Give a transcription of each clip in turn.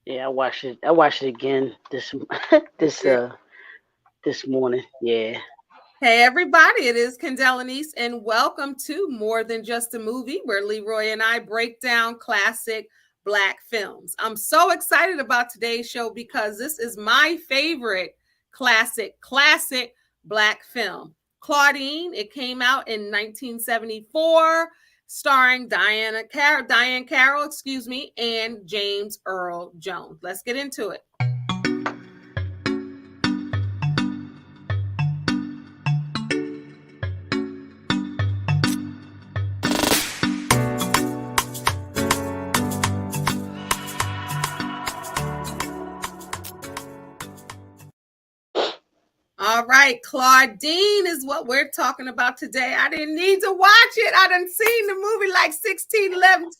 Yeah, I watched it. I watched it again this this Yeah. uh this morning. Yeah. Hey, everybody, it is Candelanice, and welcome to More Than Just a Movie, where Leroy and I break down classic Black films. I'm so excited about today's show because this is my favorite classic Black film. Claudine, it came out in 1974, starring Diahann Carroll, and James Earl Jones. Let's get into it. All right, Claudine is what we're talking about today. I didn't need to watch it. I done seen the movie like 16, 11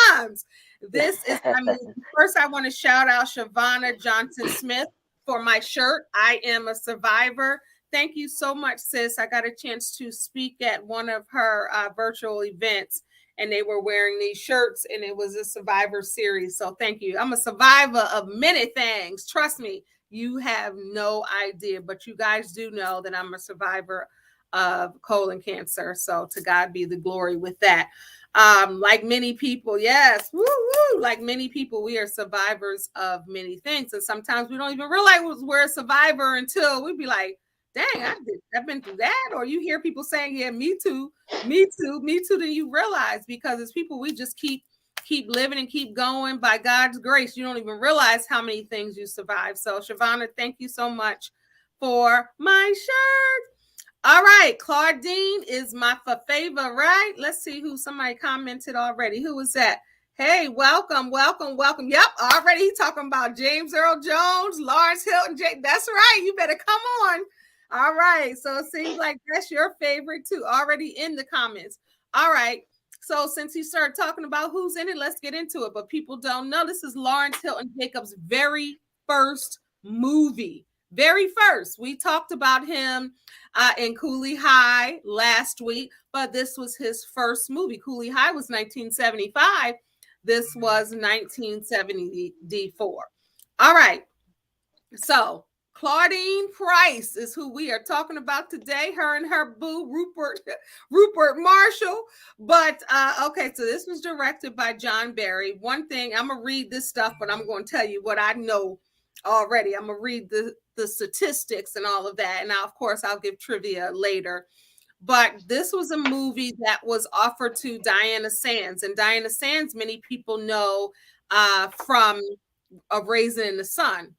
times. This is my movie. First, I want to shout out Shavonna Johnson Smith for my shirt. I am a survivor. Thank you so much, sis. I got a chance to speak at one of her virtual events, and they were wearing these shirts, and it was a survivor series. So thank you. I'm a survivor of many things. Trust me. You have no idea, but you guys do know that I'm a survivor of colon cancer. So to God be the glory with that. Like many people, yes, woo woo. Like many people, we are survivors of many things, and sometimes we don't even realize we're a survivor until we be like, "Dang, I've been through that." Or you hear people saying, "Yeah, me too, me too, me too." Then you realize because it's people we just keep living and keep going by God's grace. You don't even realize how many things you survive. So, Shavonna, thank you so much for my shirt. All right, Claudine is my favorite, right? Let's see who somebody commented already. Who was that? Hey, welcome. Yep, already talking about James Earl Jones, Lawrence Hilton. That's right. You better come on. All right. So it seems like that's your favorite too. Already in the comments. All right. So since you started talking about who's in it, let's get into it. But people don't know this is Lawrence Hilton Jacobs' very first movie. Very first. We talked about him in Cooley High last week, but this was his first movie. Cooley High was 1975. This was 1974. All right. So Claudine Price is who we are talking about today. Her and her boo, Rupert Marshall. But okay, so this was directed by John Barry. One thing, I'm gonna read this stuff, but I'm gonna tell you what I know already. I'm gonna read the statistics and all of that. And now, of course, I'll give trivia later. But this was a movie that was offered to Diana Sands. And Diana Sands, many people know from A Raisin in the Sun.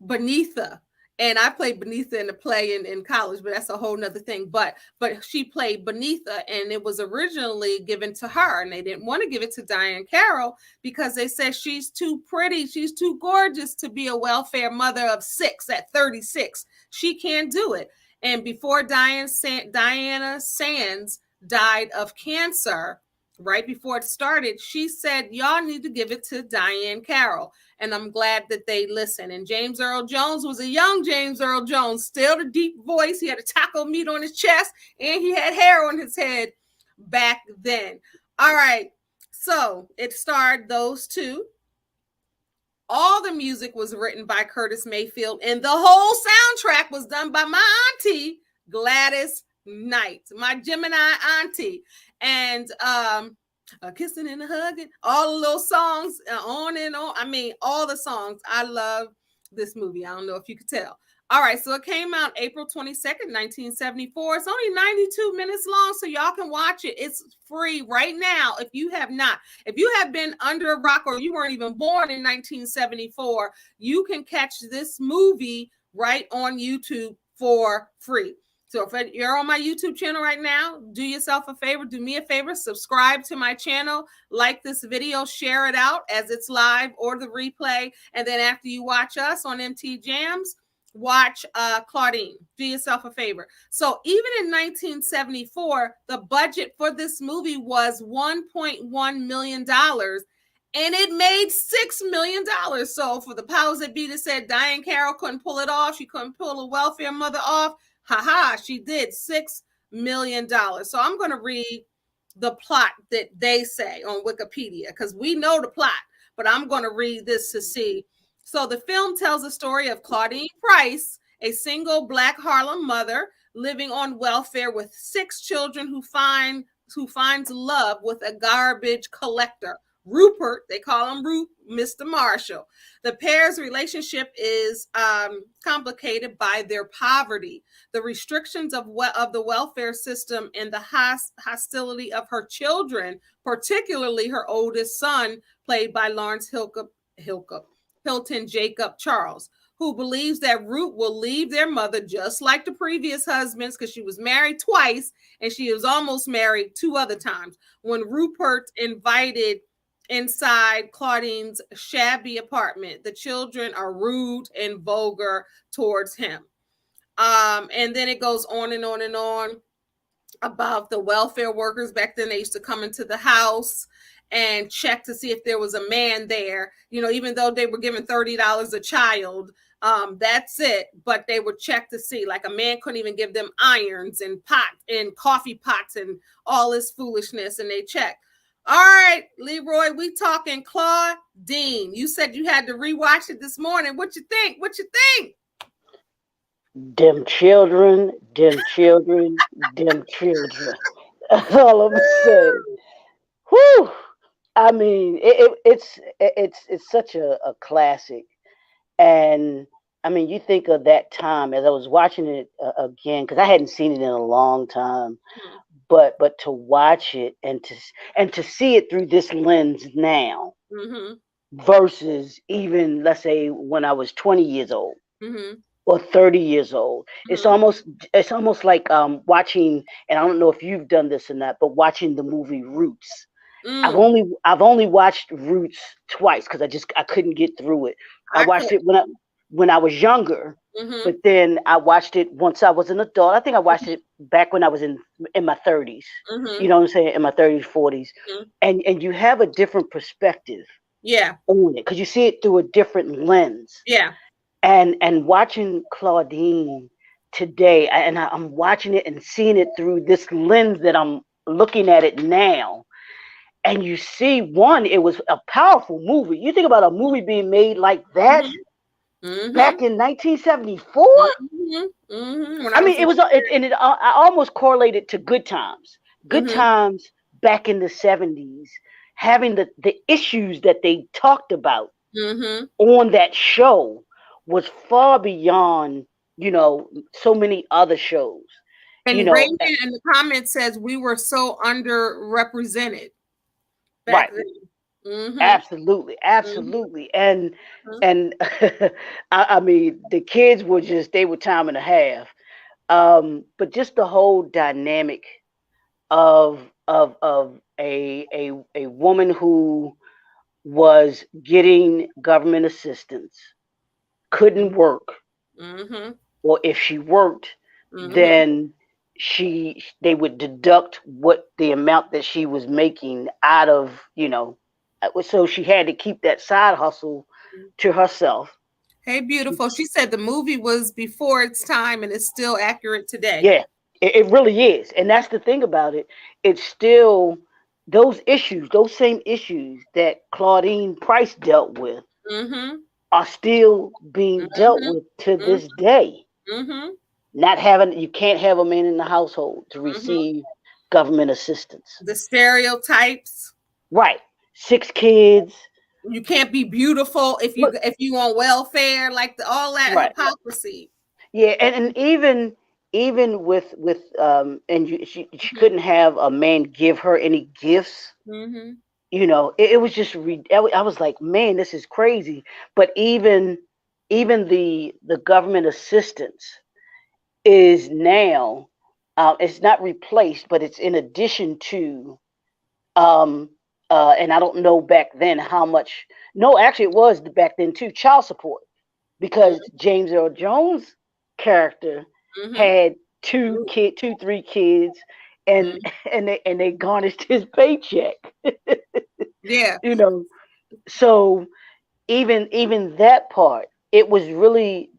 Beneatha. And I played Beneatha in the play in college, but that's a whole nother thing. But she played Beneatha, and it was originally given to her, and they didn't want to give it to Diahann Carroll because they said she's too pretty, she's too gorgeous to be a welfare mother of 6 at 36. She can't do it. And before Diana Sands died of cancer, right before it started, she said, y'all need to give it to Diahann Carroll. And I'm glad that they listened. And James Earl Jones was a young James Earl Jones, still the deep voice. He had a taco meat on his chest and he had hair on his head back then. All right. So it starred those two. All the music was written by Curtis Mayfield, and the whole soundtrack was done by my auntie, Gladys Knight, my Gemini auntie. And a kissing and a hugging, all the little songs, on and on. I mean, all the songs. I love this movie. I don't know if you could tell. All right, so it came out April 22nd, 1974. It's only 92 minutes long, so y'all can watch it. It's free right now if you have not. If you have been under a rock or you weren't even born in 1974, you can catch this movie right on YouTube for free. So if you're on my YouTube channel right now, do yourself a favor, do me a favor, subscribe to my channel, like this video, share it out as it's live or the replay. And then after you watch us on MT Jams, watch Claudine. Do yourself a favor. So even in 1974, the budget for this movie was $1.1 million. And it made $6 million. So for the powers that be that said Diahann Carroll couldn't pull it off, she couldn't pull a welfare mother off, haha, she did $6 million. So I'm going to read the plot that they say on Wikipedia because we know the plot, but I'm going to read this to see So the film tells the story of Claudine Price, a single Black Harlem mother living on welfare with 6 children who finds love with a garbage collector. Rupert, they call him Mr. Marshall. The pair's relationship is complicated by their poverty, the restrictions of the welfare system, and the hostility of her children, particularly her oldest son, played by Lawrence Hilton Jacob Charles, who believes that Ruth will leave their mother just like the previous husbands, because she was married twice and she was almost married 2 other times. When Rupert invited inside Claudine's shabby apartment, the children are rude and vulgar towards him. And then it goes on and on and on about the welfare workers. Back then, they used to come into the house and check to see if there was a man there. Even though they were given $30 a child, that's it. But they would check to see, like, a man couldn't even give them irons and coffee pots and all this foolishness. And they check. All right, Leroy, we talking Claudine. You said you had to rewatch it this morning. What you think? Them children, them children, them children. That's all I'm saying. Whew. I mean, it's such a classic, and I mean, you think of that time as I was watching it again, because I hadn't seen it in a long time, but to watch it and to see it through this lens now Mm-hmm. versus even, let's say, when I was 20 years old. Mm-hmm. Or 30 years old. It's almost like watching, and I don't know if you've done this or not, but watching the movie Roots. I've only watched Roots twice because I couldn't get through it. I watched it when I was younger, but then I watched it once I was an adult. I think I watched it back when I was in my 30s. You know what I'm saying? In my 30s, 40s. And you have a different perspective on it because you see it through a different lens. Yeah. And watching Claudine today, and I'm watching it and seeing it through this lens that I'm looking at it now. And you see, one, it was a powerful movie. You think about a movie being made like that back in 1974. I mean, I almost correlated to Good Times. Good Times back in the 70s, having the issues that they talked about on that show was far beyond, so many other shows. And Raymond in the comments says we were so underrepresented back then. Absolutely. And I mean, the kids were they were time and a half. But just the whole dynamic of a woman who was getting government assistance, couldn't work, or if she worked, then they would deduct what the amount that she was making out of, so she had to keep that side hustle to herself. Hey, beautiful. She said the movie was before its time and it's still accurate today. Yeah, it really is. And that's the thing about it. It's still those same issues that Claudine Price dealt with are still being dealt with to this day. You can't have a man in the household to receive government assistance. The stereotypes. Right. 6 kids. You can't be beautiful if you on welfare, like all that hypocrisy. Yeah, and even with she couldn't have a man give her any gifts. It was just I was like, man, this is crazy. But even the government assistance is now it's not replaced, but it's in addition to and I don't know back then how much. No, actually, it was back then too, child support, because James Earl Jones' character had 3 kids, and they garnished his paycheck. Yeah, So even that part, it was really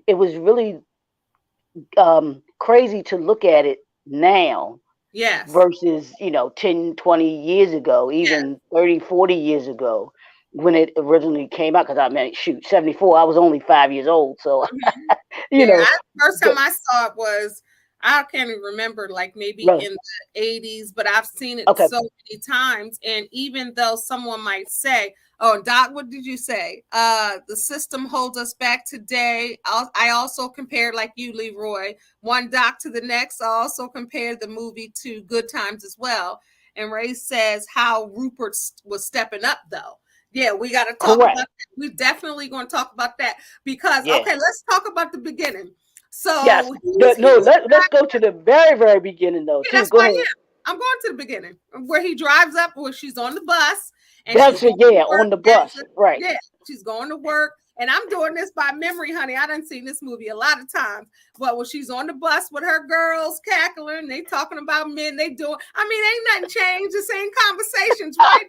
crazy to look at it now. Yes. Versus 10, 20 years ago, even 30, 40 years ago. when it originally came out, because I mean, shoot, 74. I was only 5 years old, so Mhm. you Yeah, know. first But time I saw it was I can't even remember, like maybe right, in the 80s, but I've seen it okay, so many times. And even though someone might say, "Oh, Doc, what did you say? The system holds us back today." I also compared, like you, Leroy, one doc to the next. I also compared the movie to Good Times as well. And Ray says how Rupert was stepping up, though. Yeah, we got to talk about correct, that. We're definitely going to talk about that because, yeah, okay, let's talk about the beginning. yes. So No, he's let's go to the very very beginning though yeah, too. that's Go where I ahead. am. I'm going to the beginning where he drives up, where she's on the bus and she's That's going it. to Yeah, work on the as bus. a, Right. yeah, she's going to work. And I'm doing this by memory, honey. I done seen this movie a lot of times. But when she's on the bus with her girls cackling, they talking about men, they doing, I mean, ain't nothing changed. The same conversations, right?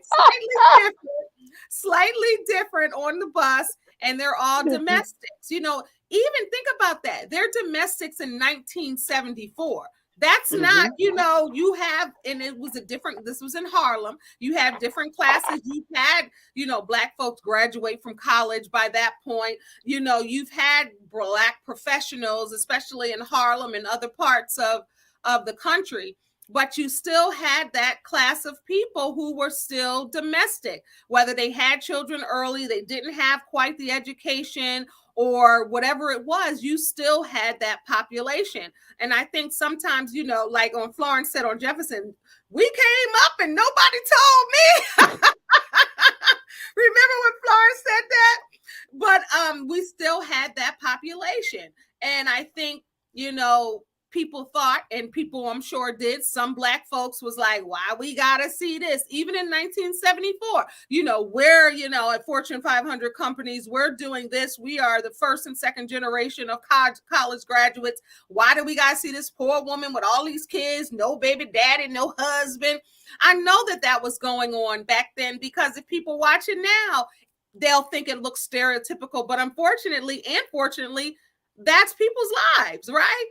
Slightly different on the bus, and they're all domestics. Even think about that. They're domestics in 1974. That's not, Hmm. you have, and it was a different, this was in Harlem. You have different classes. You've had, black folks graduate from college by that point. You've had black professionals, especially in Harlem and other parts of the country. But you still had that class of people who were still domestic, whether they had children early, they didn't have quite the education, or whatever it was, you still had that population. And I think sometimes, like on Florence said on Jefferson, we came up and nobody told me. Remember when Florence said that? But we still had that population. And I think, people thought, and people I'm sure did, some black folks was like, why we gotta see this? Even in 1974, we're, at Fortune 500 companies, we're doing this. We are the first and second generation of college graduates. Why do we gotta see this poor woman with all these kids, no baby daddy, no husband? I know that was going on back then, because if people watch it now, they'll think it looks stereotypical. But unfortunately and fortunately, that's people's lives, right?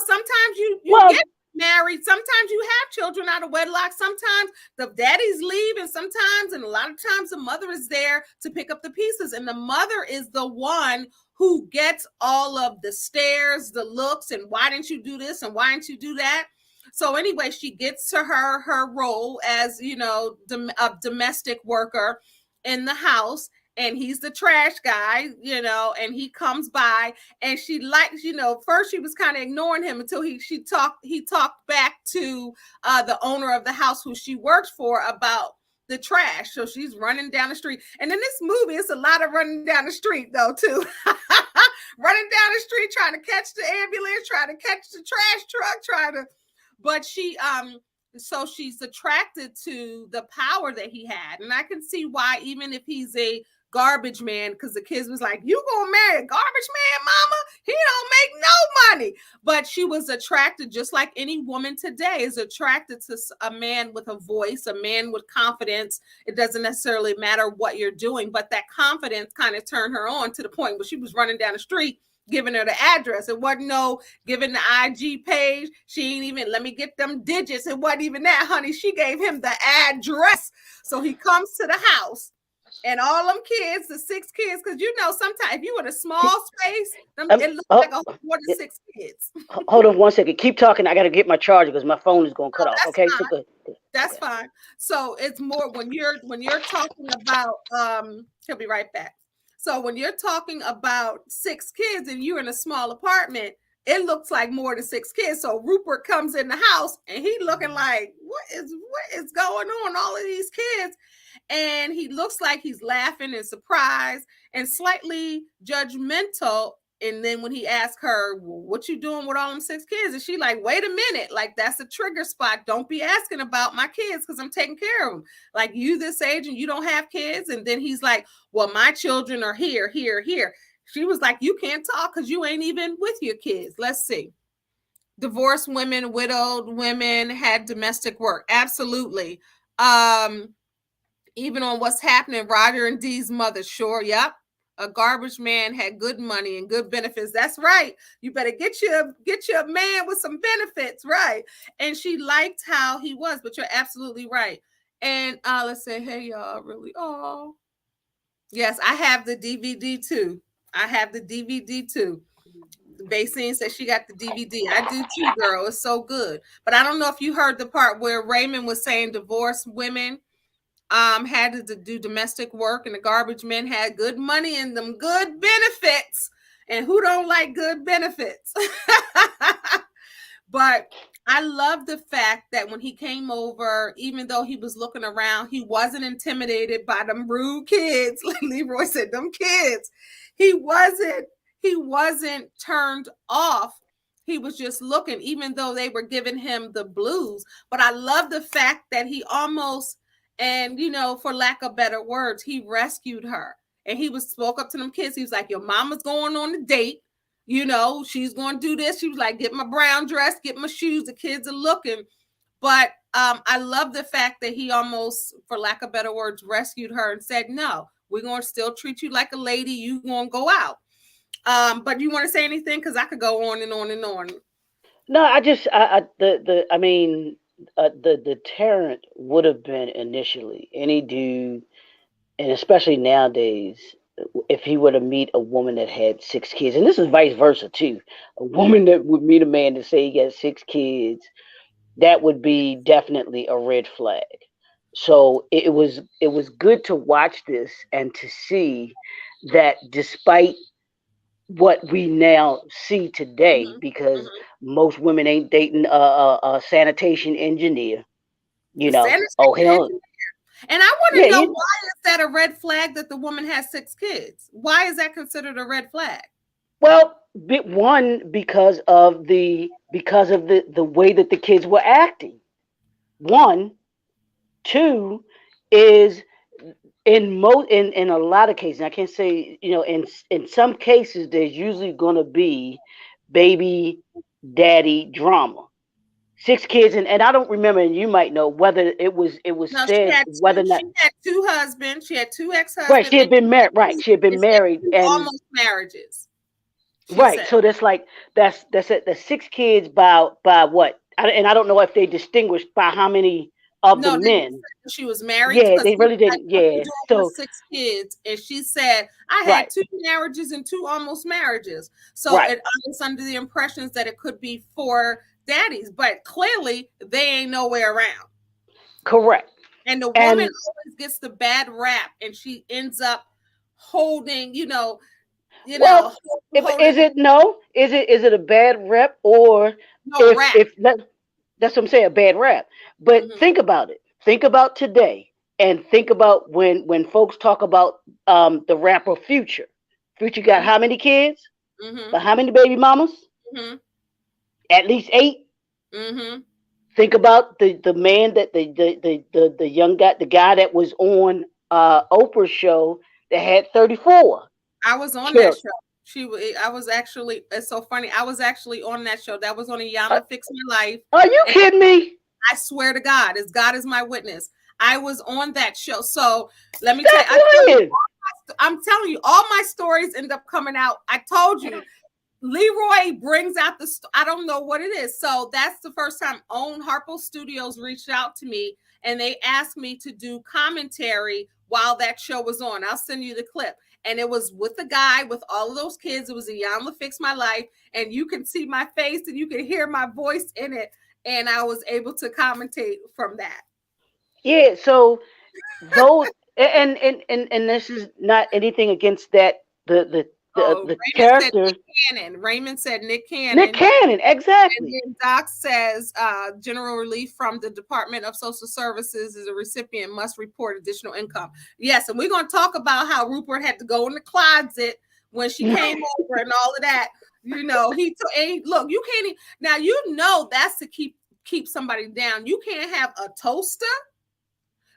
Sometimes you Well, get married, sometimes you have children out of wedlock, sometimes the daddies leave, and sometimes, and a lot of times, the mother is there to pick up the pieces, and the mother is the one who gets all of the stares, the looks, and why didn't you do this and why didn't you do that? So anyway, she gets to her role as a domestic worker in the house, and he's the trash guy, and he comes by, and she likes, first she was kind of ignoring him until he talked back to the owner of the house who she works for about the trash. So she's running down the street. And in this movie, it's a lot of running down the street though, too. Running down the street, trying to catch the ambulance, trying to catch the trash truck, but so she's attracted to the power that he had. And I can see why, even if he's a garbage man, because the kids was like, you gonna marry a garbage man, mama? He don't make no money. But she was attracted, just like any woman today is attracted to a man with a voice, a man with confidence. It doesn't necessarily matter what you're doing, but that confidence kind of turned her on, to the point where she was running down the street giving her the address. It wasn't no giving the IG page. She ain't even, let me get them digits. It wasn't even that, honey. She gave him the address. So he comes to the house, and all them kids, the 6 kids, because sometimes if you in a small space, it looks like a more than 6 kids. hold on one second. Keep talking. I got to get my charger because my phone is going to cut Oh, off. that's Okay, so fine. good. That's Okay. fine. So it's more when you're talking about he'll be right back. So when you're talking about 6 kids and you're in a small apartment, it looks like more than 6 kids. So Rupert comes in the house and he looking like, what is going on? All of these kids. And he looks like he's laughing and surprised and slightly judgmental. And then when he asked her, well, what you doing with all them 6 kids? And she like, wait a minute, like that's a trigger spot. Don't be asking about my kids because I'm taking care of them. Like, you this age and you don't have kids. And then he's like, well, my children are here, here, here. She was like, you can't talk because you ain't even with your kids. Let's see. Divorced women, widowed women had domestic work. Absolutely. Even on What's Happening, Roger and Dee's mother, sure, yep. A garbage man had good money and good benefits. That's right. You better get you a man with some benefits, right? And she liked how he was, but you're absolutely right. And let's say, hey y'all, really, oh, Yes, I have the DVD too. I have the DVD too. Basine says she got the DVD. I do too, girl. It's so good. But I don't know if you heard the part where Raymond was saying divorced women had to do domestic work and the garbage men had good money and them good benefits. And who don't like good benefits? But I love the fact that when he came over, even though he was looking around, he wasn't intimidated by them rude kids. Like Leroy said, them kids. He wasn't, he wasn't turned off. He was just looking, even though they were giving him the blues. But I love the fact that he almost, and for lack of better words, he rescued her. And he was spoke up to them kids. He was like, your mama's going on a date. She's going to do this. She was like, get my brown dress, get my shoes. The kids are looking. But I love the fact that he almost, for lack of better words, rescued her and said, no, we're going to still treat you like a lady. You going to go out. But you want to say anything? Because I could go on and on and on. No, I just I mean the deterrent would have been initially any dude, and especially nowadays, if he were to meet a woman that had 6 kids, and this is vice versa too, a woman that would meet a man to say he got 6 kids, that would be definitely a red flag. So it was good to watch this and to see that despite what we now see today, Mm-hmm, because mm-hmm. most women ain't dating a sanitation engineer, A Oh sanitation hell, engineer. And I want yeah, to know, why is that a red flag that the woman has 6 kids? Why is that considered a red flag? well, one because of the way that the kids were acting. One, two is in a lot of cases. I can't say in some cases there's usually gonna be baby daddy drama. 6 kids, and I don't remember, and you might know whether it was No, said whether or not. she had two husbands. She had two Right, ex-husbands, she had been married. Right, she had and been she had married, two and almost marriages. She right. said. So that's like that's it. The 6 kids by what? And I don't know if they distinguished by how many of the No, they just men. said that she was married Yeah, because they he was really like, didn't. "What you Yeah. doing with So 6 kids?" And she said, "I had right, 2 marriages and 2 almost marriages." So right, I was under the impressions that it could be for daddies, but clearly they ain't nowhere around. correct. And the woman And always gets the bad rap, and she ends up holding, well, holding is it no? Is it a bad rep, or no if rap. if that, that's what I'm saying, a bad rap? But Hmm. think about it. Think about today, and think about when folks talk about the rapper Future. Future got Hmm. how many kids? Hmm. But how many baby mamas? Hmm. At least 8. Hmm. Think about the man that the young guy, the guy that was on Oprah's show that had 34 I was on that children. show. I was actually. It's so funny. I was actually on that show. That was on Are, Yama Fix My Life, are you and kidding me? I swear to God, as God is my witness, I was on that show. So let me tell you, Stop lying. I'm telling you, all my stories end up coming out. I told you, Leroy brings out I don't know what it is. So that's the first time Own Harpo Studios reached out to me and they asked me to do commentary while that show was on. I'll send you the clip. And it was with the guy with all of those kids. It was a Yama Fix My Life. And you can see my face and you can hear my voice in it. And I was able to commentate from that. Yeah, so those, and this is not anything against that Oh, the Raymond said character. Nick Cannon. Raymond said Nick Nick Cannon. Cannon, And exactly. then Doc says general relief from the Department of Social Services is a recipient must report additional income. Yes, and we're going to talk about how Rupert had to go in the closet when she came over and all of that. Look, you can't now that's to keep somebody down. You can't have a toaster.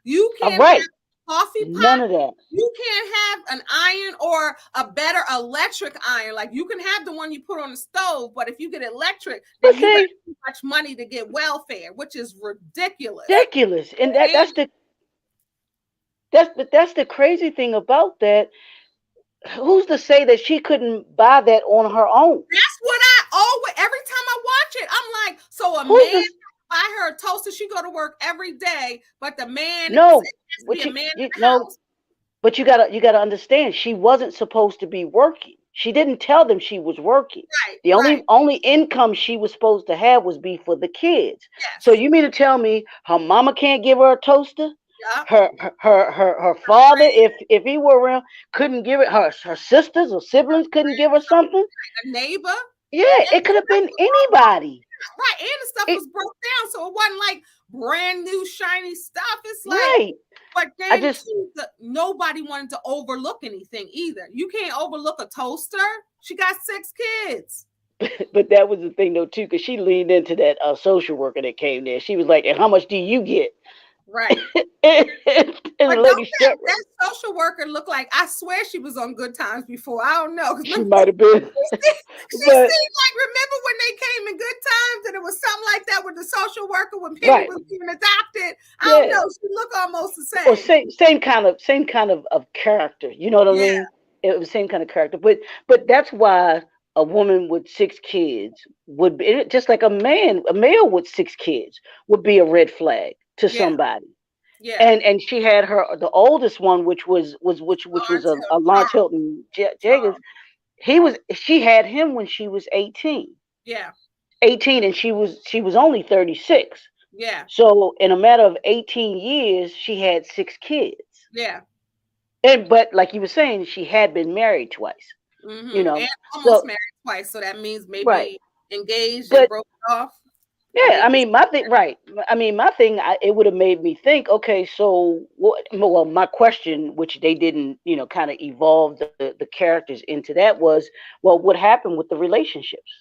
You All can't right, have a coffee pot. none of that. You can't have an iron or a better electric iron. Like you can have the one you put on the stove, but if you get electric, But then you got see, too much money to get welfare, which is ridiculous. ridiculous, and And that's the crazy thing about that. Who's to say that she couldn't buy that on her own? that's what I always every time I watch it, I'm like, so a Who's man this? buy her a toaster, she go to work every day, but the man it No, has to be what a man in you the no house. But you gotta understand, she wasn't supposed to be working. She didn't tell them she was working. Right, The only right. only income she was supposed to have was be for the kids. So Yes. you mean to tell me her mama can't give her a toaster? Yep. Her father, if he were around, couldn't give it. Her sisters or siblings couldn't give her something. A neighbor. Yeah, And it the could have stuff been was broke down. anybody. Right. And the stuff It was broke down. So it wasn't like brand new shiny stuff. It's like, right. but I then just too, nobody wanted to overlook anything either. You can't overlook a toaster. She got 6 kids. but that was the thing though too, because she leaned into that social worker that came there. She was like, "And how much do you get?" Right. and But the don't lady shut. that social worker look like, I swear she was on Good Times before. I don't know. Because She might have been, she but seemed like, remember when they came in Good Times and it was something like that with the social worker when Penny right, was being adopted? I don't yeah. know. She looked almost the Or same. same kind of character. You know what I Yeah, mean? It was the same kind of character. But that's why a woman with 6 kids would be just like a male with 6 kids would be a red flag to yeah, somebody. yeah. And she had the oldest one, which was a Lawrence Charles, Hilton Jagers. Charles. She had him when she was 18, Yeah, 18, and she was only 36. yeah, So in a matter of 18 years, she had 6 kids. yeah. And but like you were saying, she had been married twice. You And know, almost so married twice. So that means right. maybe engaged and But broke off. yeah, I Maybe. mean, my thing, right? I mean, my thing, it would have made me think. Okay, so what? Well, my question, which they didn't, kind of evolve the characters into that was, well, what happened with the relationships?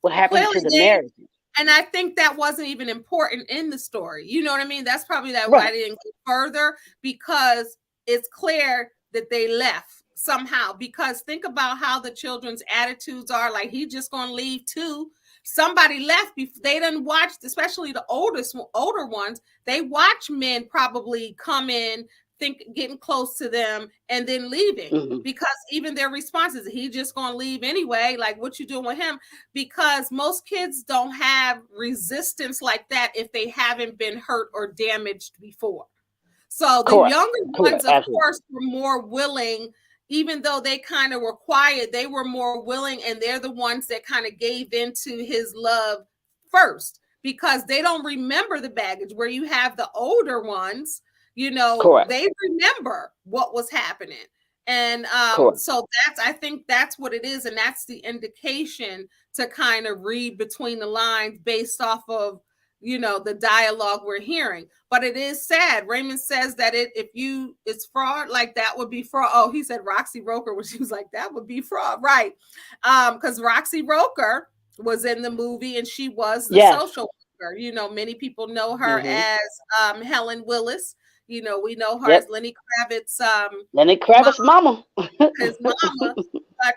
What happened Clearly to the they, marriages? and I think that wasn't even important in the story. You know what I mean? That's probably that why Right. they didn't go further, because it's clear that they left somehow. Because think about how the children's attitudes are. Like, he just gonna leave too. Somebody left before they didn't watch, especially the older ones. They watch men probably come in, think getting close to them, and then leaving. Hmm. Because even their responses, he just gonna leave anyway. Like, what you doing with him? Because most kids don't have resistance like that if they haven't been hurt or damaged before. So the Correct. younger Correct. ones, of Absolutely. course, were more willing, even though they kind of were quiet, they were more willing, and they're the ones that kind of gave into his love first, because they don't remember the baggage. Where you have the older ones, Correct. they remember what was happening. And Correct. so I think that's what it is, and that's the indication to kind of read between the lines based off of the dialogue we're hearing. But it is sad. Raymond says that it's fraud, like that would be fraud. Oh, he said Roxy Roker, when she was like, that would be fraud, right? Because Roxy Roker was in the movie and she was the Yes. social worker. Many people know her Hmm. as Helen Willis. We know her as Yep. Lenny Kravitz, Lenny mom, Kravitz, mama. his mama. But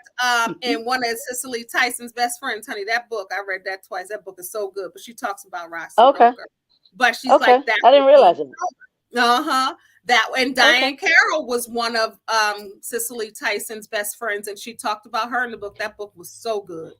and one of Cicely Tyson's best friends, honey, that book, I read that twice. That book is so good. But she talks about Roxy Okay. Roker. But she's Okay. like, that I would didn't be, realize it. uh-huh. That, and Okay. Diahann Carroll was one of Cicely Tyson's best friends, and she talked about her in the book. That book was so good.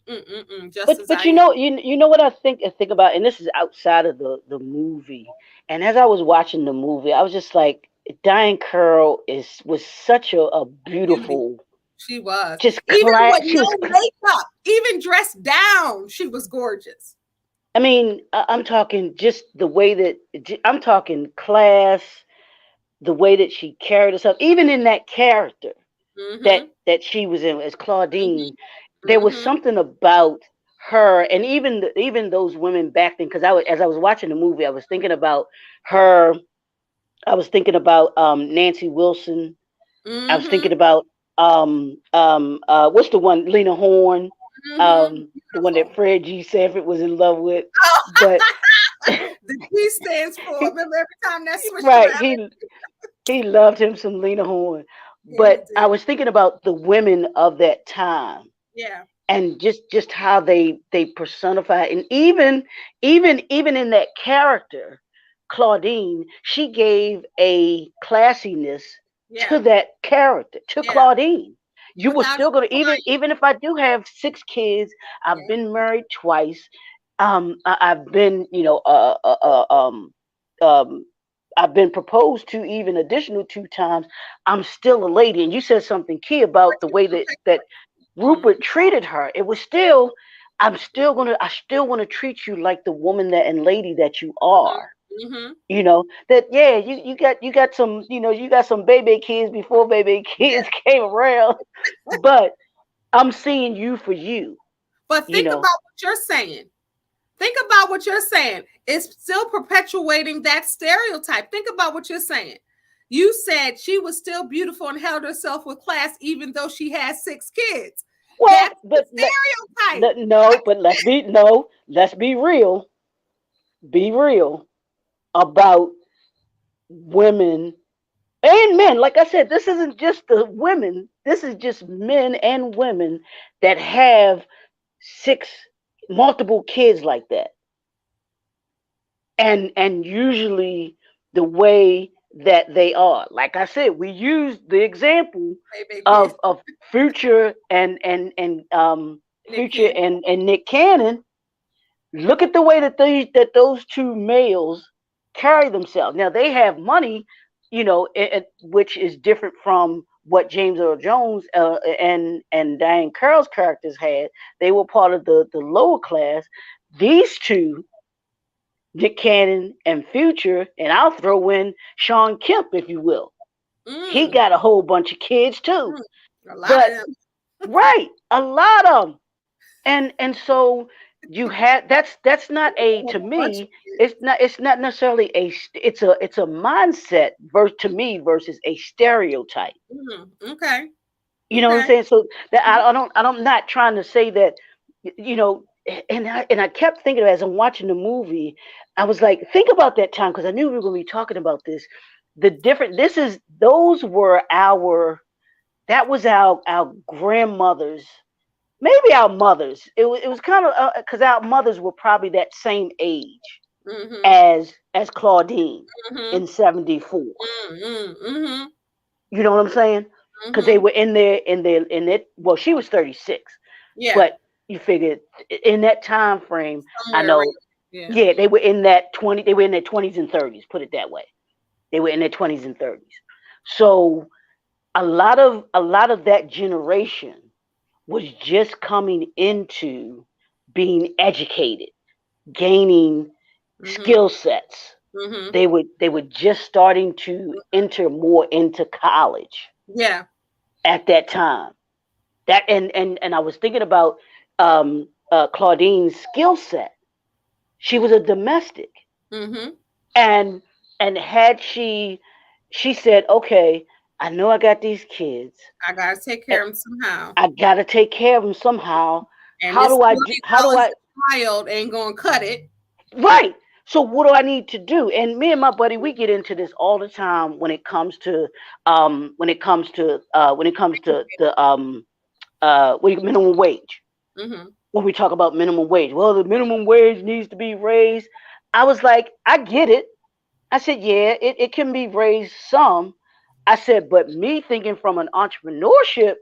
Just But as but I am. you know what I think about, and this is outside of the movie. And as I was watching the movie, I was just like, Diane Carroll was such a Beauty. beautiful, She was. just Even class. with no makeup, even dressed down, she was gorgeous. I mean, I'm talking just the way that I'm talking class, the way that she carried herself, even in that character that Mm-hmm. that she was in as Claudine. There was Mm-hmm. something about her, and even those women back then. Because as I was watching the movie, I was thinking about her. I was thinking about Nancy Wilson. I was Mm-hmm. thinking about what's the one, Lena Horne, Mm-hmm. the one that Beautiful. Fred G. Sanford was in love with. Oh, But the T stands for. Remember every time that switched right, around? he loved him some Lena Horne. Yeah, he But I did. was thinking about the women of that time, Yeah. and just how they personify, and even in that character, Claudine, she gave a classiness to Yeah. that character, to Yeah. Claudine. You were Without still gonna, trying. even if I do have 6 kids, I've Yeah. been married twice. I've been, um I've been proposed to even additional 2 times. I'm still a lady. And you said something key about the way that Rupert treated her. It was still, I still want to treat you like the woman that and lady that you are. Mm-hmm. That yeah, you got some, you got some baby kids before baby kids came around, but I'm seeing you for you, But you think about know. what you're saying. Think about what you're saying. It's still perpetuating that stereotype. Think about what you're saying. You said she was still beautiful and held herself with class, even though she had 6 kids. Well, That's the stereotype. no, but let's be real. Be real about women and men. Like I said, this isn't just the women. This is just men and women that have six multiple kids like that. And usually the way that they are. Like I said, we use the example Baby kids. of Future and Nick Future Cannon. and Nick Cannon. Look at the way that those two males carry themselves. Now they have money, which is different from what James Earl Jones and Diahann Carroll's characters had. They were part of the lower class. These two, Nick Cannon and Future, and I'll throw in Sean Kemp, if you will. He Mm, got a whole bunch of kids too. mm. A lot of But them. right, a lot of them. And so you had that's not a, A to bunch of me, kids. it's not necessarily it's a mindset to me versus a stereotype. Okay. You know what I'm Okay. saying? So that I'm not trying to say that, you know and I kept thinking as I'm watching the movie, I was like, think about that time, because I knew we were going to be talking about this. The different this is those were our that was our grandmothers, maybe our mothers. It was kind of because our mothers were probably that same age Mm-hmm. as Claudine Mm-hmm. in '74. Mm-hmm. You know what I'm saying? Because they Mm-hmm. were in their well, she was 36, Yeah. but you figured in that time frame, I Somewhere around. know, Yeah. yeah, they were in their 20s and 30s. Put it that way, they were in their 20s and 30s. So a lot of that generation was just coming into being educated, gaining Mm-hmm. skill sets. Mm-hmm. They were just starting to enter more into college Yeah. at that time. That and I was thinking about Claudine's skill set. She was a domestic, Mm-hmm. and had she said, okay, I know I got these kids. I gotta take and care of them somehow. I gotta take care of them somehow. And How this do I do? How do $20 I? a child ain't gonna cut it. Right. So what do I need to do? And me and my buddy, we get into this all the time when it comes to the minimum wage. Mm-hmm. When we talk about minimum wage, well, the minimum wage needs to be raised. I was like, I get it. I said, yeah, it can be raised some. I said, but me thinking from an entrepreneur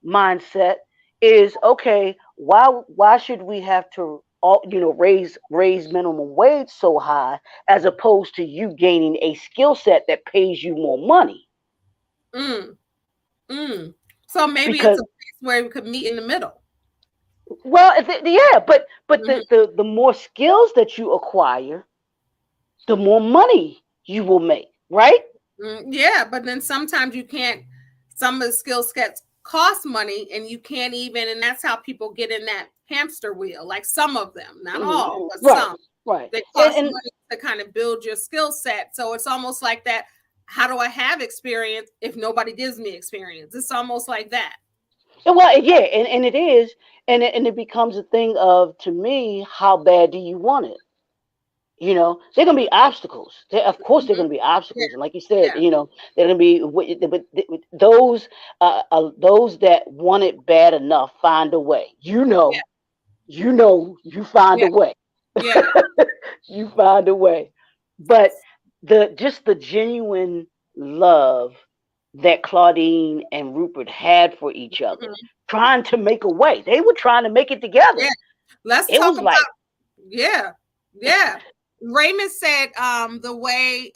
mindset is, okay, why should we have to raise minimum wage so high, as opposed to you gaining a skill set that pays you more money? Mm. Mm. So maybe it's Because a place where we could meet in the middle. well, yeah, but Mm-hmm. the more skills that you acquire, the more money you will make, right? Yeah, but then sometimes you can't. Some of the skill sets cost money, and you can't even. And that's how people get in that hamster wheel. Like some of them, not all, but Right, some. right. They and cost and money to kind of build your skill set. So it's almost like that. How do I have experience if nobody gives me experience? It's almost like that. well, yeah, and it is, and it becomes a thing of, to me, how bad do you want it? They're gonna be obstacles. Of course, they're Mhm. gonna be Yeah, obstacles, and like you said, yeah, they're gonna be. But those that want it bad enough find a way. yeah, You find yeah, a way. yeah. You find a way. But the genuine love that Claudine and Rupert had for each other, Mhm. trying to make a way. They were trying to make it together. Yeah. Let's It talk was like, about, yeah, yeah. Raymond said the way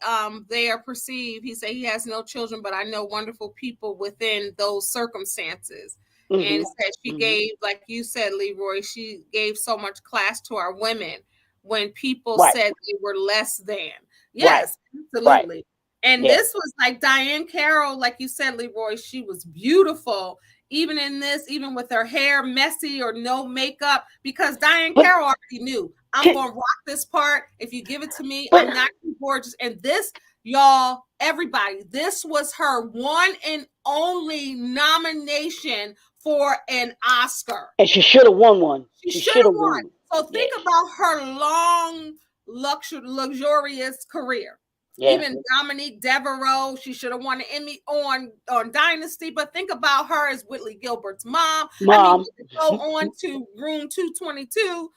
they are perceived, he said he has no children, but I know wonderful people within those circumstances. And Mm-hmm. said she Mm-hmm. gave, like you said, Leroy, she gave so much class to our women when people Right. said they were less than. Right. Yes, Right. absolutely. And Yeah. this was like Diahann Carroll, like you said, Leroy, she was beautiful even in this, even with her hair messy or no makeup, because Diahann But Carroll already knew I'm can, gonna rock this part. If you give it to me, but I'm not too gorgeous. And this, y'all, everybody, this was her one and only nomination for an Oscar. and she should have won one. She She should should have have won. won. So think Yes. about her long, luxurious career. Yeah. Even Dominique Devereaux, she should have won an Emmy on Dynasty. But think about her as Whitley Gilbert's mom. I mean, Mom. you could go on to Room 222.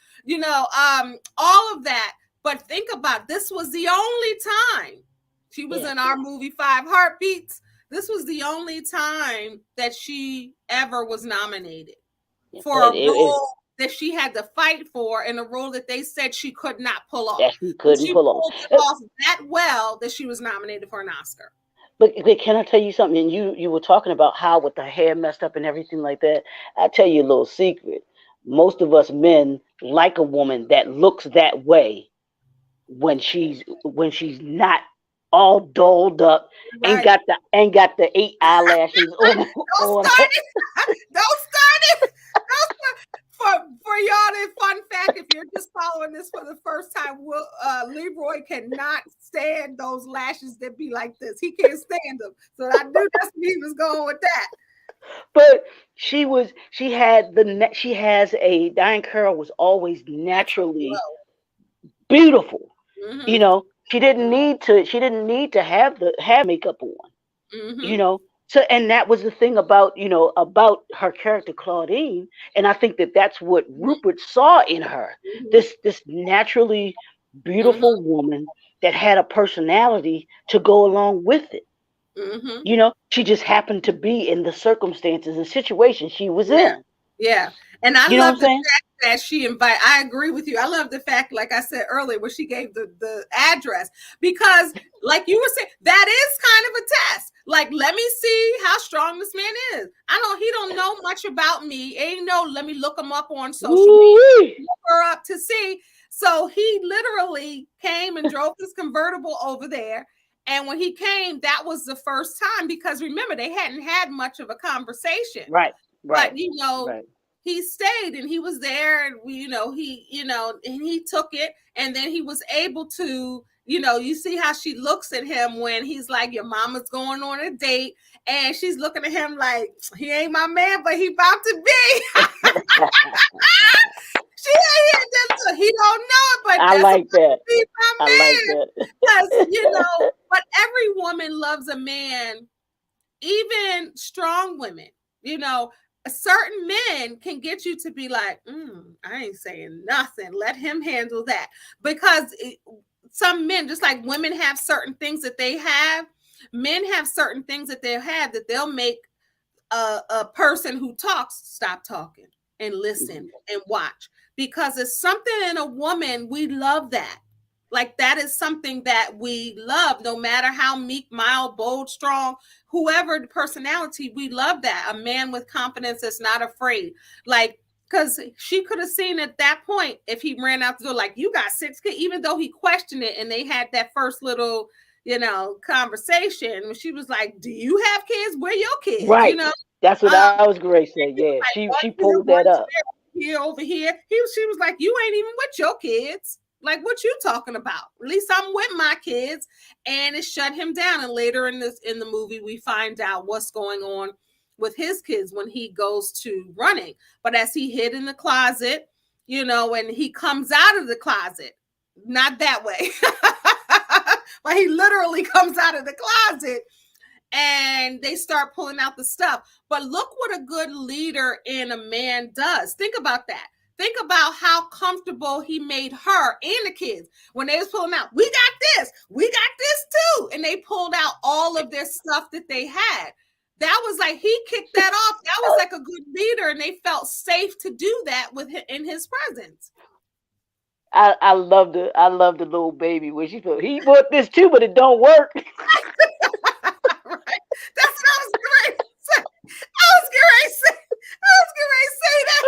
All of that. But think about, this was the only time she was Yeah. in our movie Five Heartbeats. This was the only time that she ever was nominated Yeah. for But a role that she had to fight for, and a role that they said she could not pull off. that she But couldn't she pull off. pulled it off that well that she was nominated for an Oscar. But can I tell you something? And you were talking about how with the hair messed up and everything like that. I tell you a little secret. Most of us men like a woman that looks that way when she's not all dolled up, Right. ain't got the eight eyelashes on Don't on start her. it. Don't start it. Don't start. For y'all, the fun fact, if you're just following this for the first time, Leroy cannot stand those lashes that be like this. He can't stand them. So I knew that's where he was going with that. But she has a Diane Carroll was always Natural naturally glow. beautiful. You Mm-hmm. know, she didn't need to have makeup on. you Mm-hmm. know so, and that was the thing about her character Claudine, and I think that that's what Rupert saw in her, Mm-hmm. this naturally Mm-hmm. beautiful woman that had a personality to go along with it. Mm-hmm. She just happened to be in the circumstances and situation she was Yeah. in. Yeah. And I You know what love I'm the saying? fact that I agree with you. I love the fact, like I said earlier, when she gave the address, because like you were saying, that is kind of a test. Like, let me see how strong this man is. He don't know much about me. Ain't no, let me look him up on social media, Woo-wee. look her up to see. So he literally came and drove his convertible over there. And when he came, that was the first time, because remember, they hadn't had much of a conversation. Right, But right, right. he stayed and he was there, and and he took it, and then he was able to, you see how she looks at him when he's like, your mama's going on a date, and she's looking at him like, he ain't my man, but he about to be. She ain't just, he don't know it, but I that's about like that. to be I my like man. that. Because, but every woman loves a man, even strong women, you know, certain men can get you to be like, I ain't saying nothing. Let him handle that. Because some men, just like women have certain things that they have, men have certain things that they have that they'll make a person who talks stop talking and listen and watch, because it's something in a woman. We love that. Like, that is something that we love, no matter how meek, mild, bold, strong, whoever the personality, we love that. A man with confidence that's not afraid. Like, because she could have seen at that point, if he ran out the door, like, you got 6 kids, even though he questioned it, and they had that first little, conversation, when she was like, do you have kids? Where your kids? Right. That's what Um, I was going to say. he was Yeah, like, she one here, pulled that one's up. here, over here. She was like, you ain't even with your kids. Like, what you talking about? At least I'm with my kids. And it shut him down. And later in the movie, we find out what's going on with his kids when he goes to running. But as he hid in the closet, and he comes out of the closet, not that way, but he literally comes out of the closet, and they start pulling out the stuff. But look what a good leader in a man does. Think about that. Think about how comfortable he made her and the kids when they was pulling out. We got this too. And they pulled out all of their stuff that they had. That was like, he kicked that off. That was like a good leader, and they felt safe to do that in his presence. I love the little baby when she put he bought this too, but it don't work. Right? That's what I was getting ready to say. I was getting ready to say. I was getting ready to say that.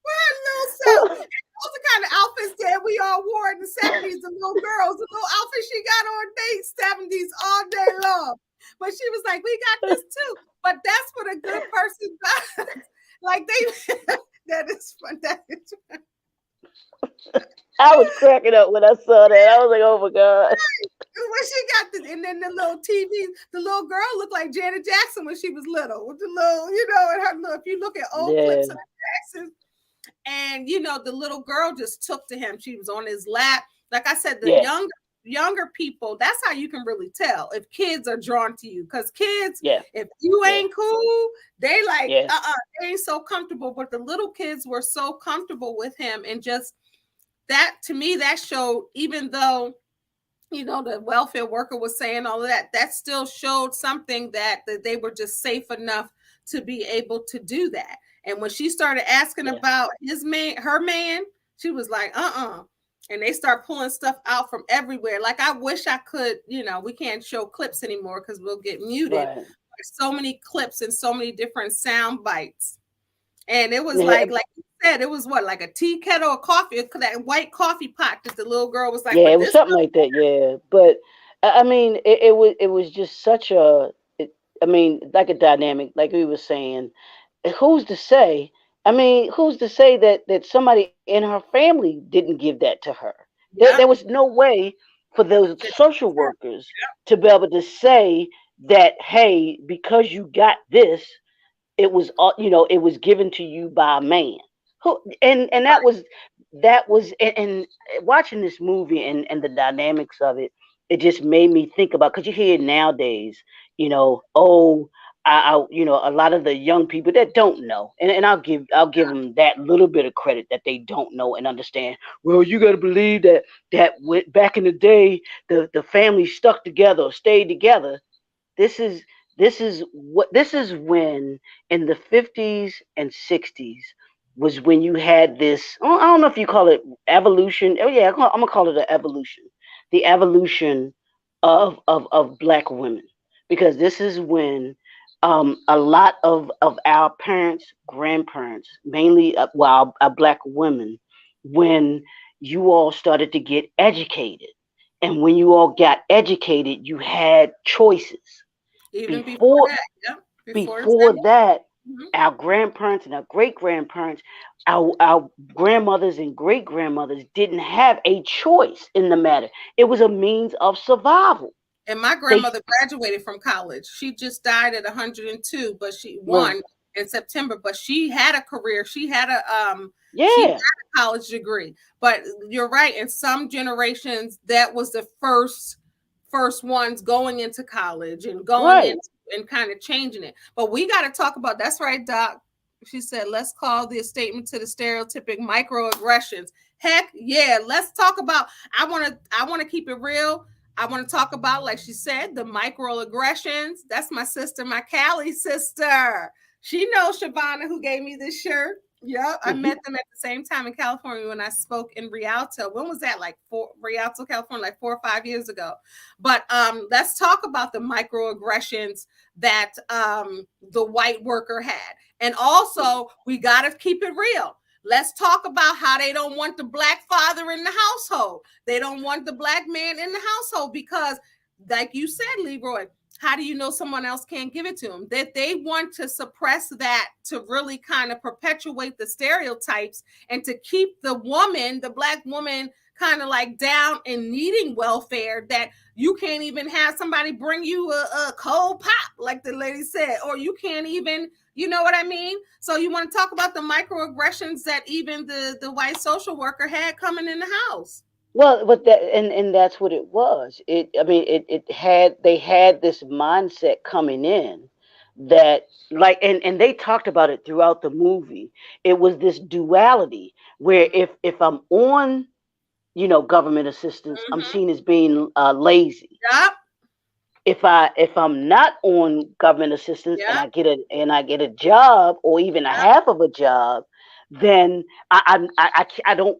Wear a little self. And those are kind of outfits that we all wore in the 70s. The little girls, the little outfit she got on dates 70s all day long. But she was like, we got this too. But that's what a good person does. Like they that is fun. That is fun. I was cracking up when I saw that. I was like, oh my god. When she got the, and then the little TV, the little girl looked like Janet Jackson when she was little, with the little, and her little. If you look at old clips Yeah, of Jackson, and the little girl just took to him. She was on his lap. Like I said, the yeah, younger people. That's how you can really tell if kids are drawn to you. Because kids, yeah, if you yeah, ain't cool, they like yeah, they ain't so comfortable. But the little kids were so comfortable with him, and just that to me, that showed even though the welfare worker was saying all of that, that still showed something that they were just safe enough to be able to do that. And when she started asking yeah, about her man, she was like, and they start pulling stuff out from everywhere. Like, I wish I could, we can't show clips anymore because we'll get muted. right. There's so many clips and so many different sound bites. And it was Yeah, like you said, it was what, like a tea kettle of coffee, that white coffee pot that the little girl was like, yeah, but it was this something like that. Yeah, but I mean, it was just such a. I mean, like a dynamic, like we were saying. Who's to say? I mean, who's to say that somebody in her family didn't give that to her? There Yep. was no way for those social workers to be able to say that, hey, because you got this, it was it was given to you by a man who and that was and watching this movie and the dynamics of it, it just made me think about, because you hear nowadays, oh, a lot of the young people that don't know, and I'll give them that little bit of credit that they don't know and understand. Well, you got to believe that back in the day, the family stuck together or stayed together. This is when, in the 50s and 60s, was when you had this, I don't know if you call it evolution. Oh yeah, I'm gonna call it an evolution. The evolution of black women, because this is when a lot of our parents, grandparents, mainly our black women, when you all started to get educated, and when you all got educated, you had choices. Even before before that, yep. Before the before 70s. that, Mhm. our grandparents and our great grandparents, our grandmothers and great grandmothers didn't have a choice in the matter. It was a means of survival. And my They grandmother graduated from college. She just died at 102, but she Right. won in September. But she had a career. She had Yeah, a college degree. But you're right. In some generations, that was the first ones going into college and going right. into and kind of changing it. But we got to talk about, that's right, Doc. She said, let's call the statement to the stereotypic microaggressions. Heck yeah, let's talk about. I want to keep it real. I want to talk about, like she said, the microaggressions. That's my sister, my Cali sister. She knows Shavana, who gave me this shirt. Yeah, I Hmm. met them at the same time in California when I spoke in Rialto. When was that? Like Rialto, California, like 4 or 5 years ago. But let's talk about the microaggressions that the white worker had. And also, we got to keep it real. Let's talk about how they don't want the black father in the household. They don't want the black man in the household because, like you said, Leroy, how do you know someone else can't give it to them? That they want to suppress that to really kind of perpetuate the stereotypes and to keep the woman, the black woman, kind of like down and needing welfare, that you can't even have somebody bring you a cold pop, like the lady said, or you can't even, you know what I mean? So you want to talk about the microaggressions that even the white social worker had coming in the house. Well, but and that's what it was. I mean, they had this mindset coming in, that, like, and they talked about it throughout the movie. It was this duality where if I'm on, government assistance, I'm Mm-hmm. seen as being lazy. Yep. If I'm not on government assistance, and Yep. I get a job, or even a Yep. half of a job, then I don't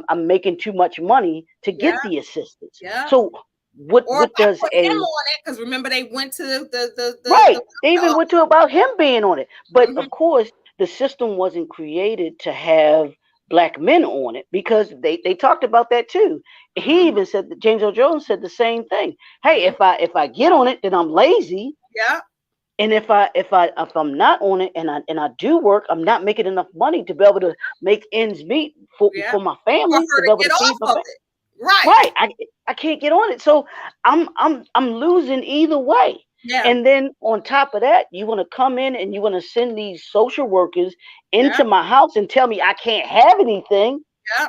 I'm making too much money to Yeah. get the assistance. Yeah. So Or if what I does put him a on it, because remember they went to right? the They even went to about him being on it, but hmm of course the system wasn't created to have black men on it because they talked about that too. He hmm even said that James Earl Jones said the same thing. Hey, hmm if I get on it, then I'm lazy. yeah, And if I'm not on it and I do work, I'm not making enough money to be able to make ends meet yeah. for my For family, her to be to able to get feed off my of family. it. Right. Right. I can't get on it. So I'm losing either way. Yeah. And then on top of that, you want to come in and you want to send these social workers Yeah. into my house and tell me I can't have anything. Yeah.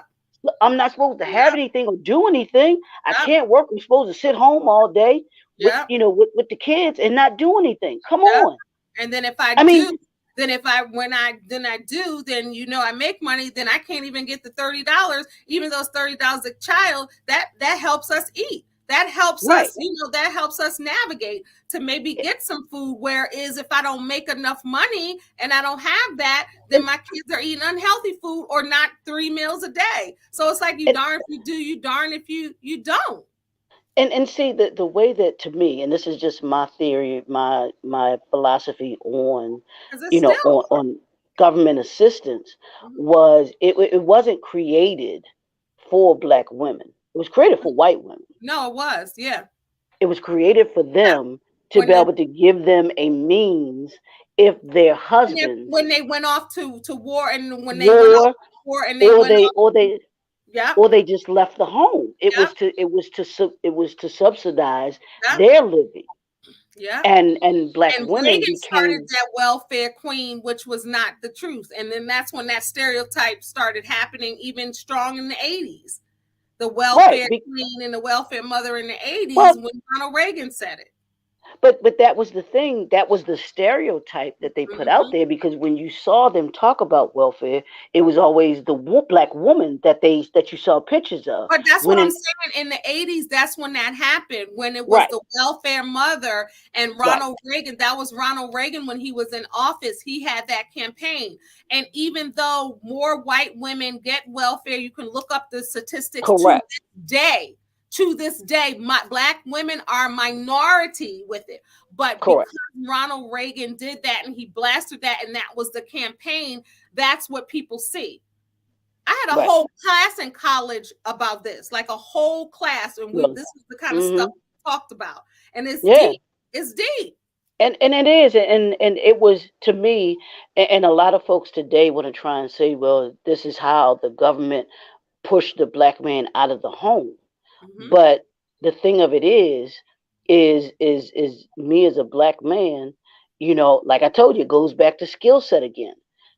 I'm not supposed to have Yeah. anything or do anything. I Yeah. can't work. I'm supposed to sit home all day with Yeah. with the kids and not do anything. Come Yeah. on. And then if I I mean, do, then if I when I then I do, then I make money, then I can't even get the $30, even though it's $30 a child, that helps us eat. That helps right. us, that helps us navigate to maybe get some food. Whereas if I don't make enough money and I don't have that, then And, my kids are eating unhealthy food or not 3 meals a day. So it's like you and darn if you do, you darn if you don't. and see the way that to me, and this is just my theory, my philosophy on Because it's still on government assistance Mhm. was it wasn't created for black women. It was created for white women. No, it was, yeah. It was created for Yeah. them to When be the able to give them a means if their husbands when they went off to war, and when they went off war to war and they or went they off, or they yep, or they just left the home. yep, It was to subsidize yep, their living. yep. And black And women Reagan started became that welfare queen, which was not the truth. And then that's when that stereotype started happening, even strong in the 80s. The right. welfare queen and the welfare mother in the 80s Well, when Ronald Reagan said it. but that was the thing. That was the stereotype that they put out hmm there because when you saw them talk about welfare, it was always the black woman that you saw pictures of. But that's When what I'm in saying. In the 80s, that's when that happened, when it was right, the welfare mother and right, Ronald Reagan. That was Ronald Reagan when he was in office. He had that campaign. And even though more white women get welfare, you can look up the statistics correct, day. To this day, black women are minority with it. But correct, because Ronald Reagan did that and he blasted that, and that was the campaign, that's what people see. I had a right. whole class in college about this, like a whole class, and Well, this is the kind of stuff mm-hmm. we talked about, and it's Yeah. deep. It's deep. And it is, and it was to me, and a lot of folks today want to try and say, well, this is how the government pushed the black man out of the home. hmm But the thing of it is me as a black man, like I told you, it goes back to skill set again.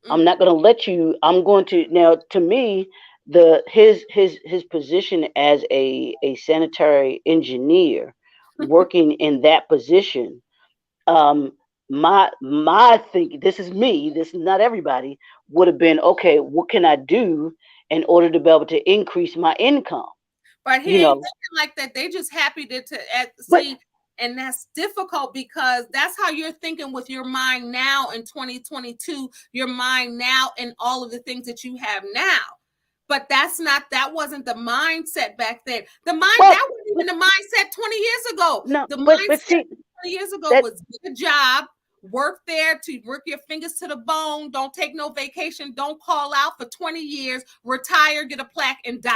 I'm mm not going to let you. I'm going to now. To me, the his position as a sanitary engineer, working in that position, um, my thinking. This is me. This is not everybody. Would have been okay. What can I do in order to be able to increase my income? But he You ain't know, thinking like that. They just happy to but see, and that's difficult because that's how you're thinking with your mind now in 2022. Your mind now and all of the things that you have now. But that wasn't the mindset back then. well, That wasn't even the mindset 20 years ago. no, The but mindset see 20 years ago that was get a job, work there to work your fingers to the bone, don't take no vacation, don't call out for 20 years, retire, get a plaque, and die.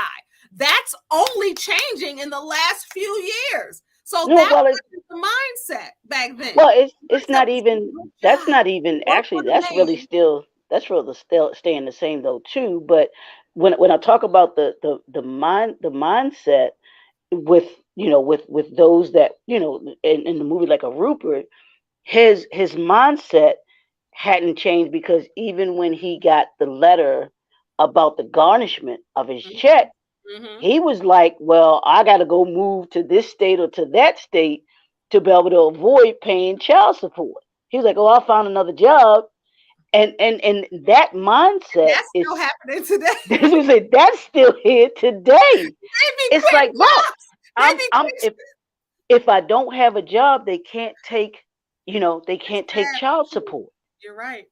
That's only changing in the last few years. So no, that well, wasn't the mindset back then. it's The mindset not was get a even. good That's job, not even work actually. for the man. That's really still staying the same though too. But when I talk about the mindset with with those that in the movie like a Rupert, his mindset hadn't changed because even when he got the letter about the garnishment of his check, Mm-hmm. he was like, well, I got to go move to this state or to that state to be able to avoid paying child support. He was like, oh, I'll find another job. And that mindset That's is still happening today. this was it, that's still here today. They be It's quitting like, look, jobs. They be I'm quitting. if I don't have a job, they can't take It's they can't take sad. child support. You're right.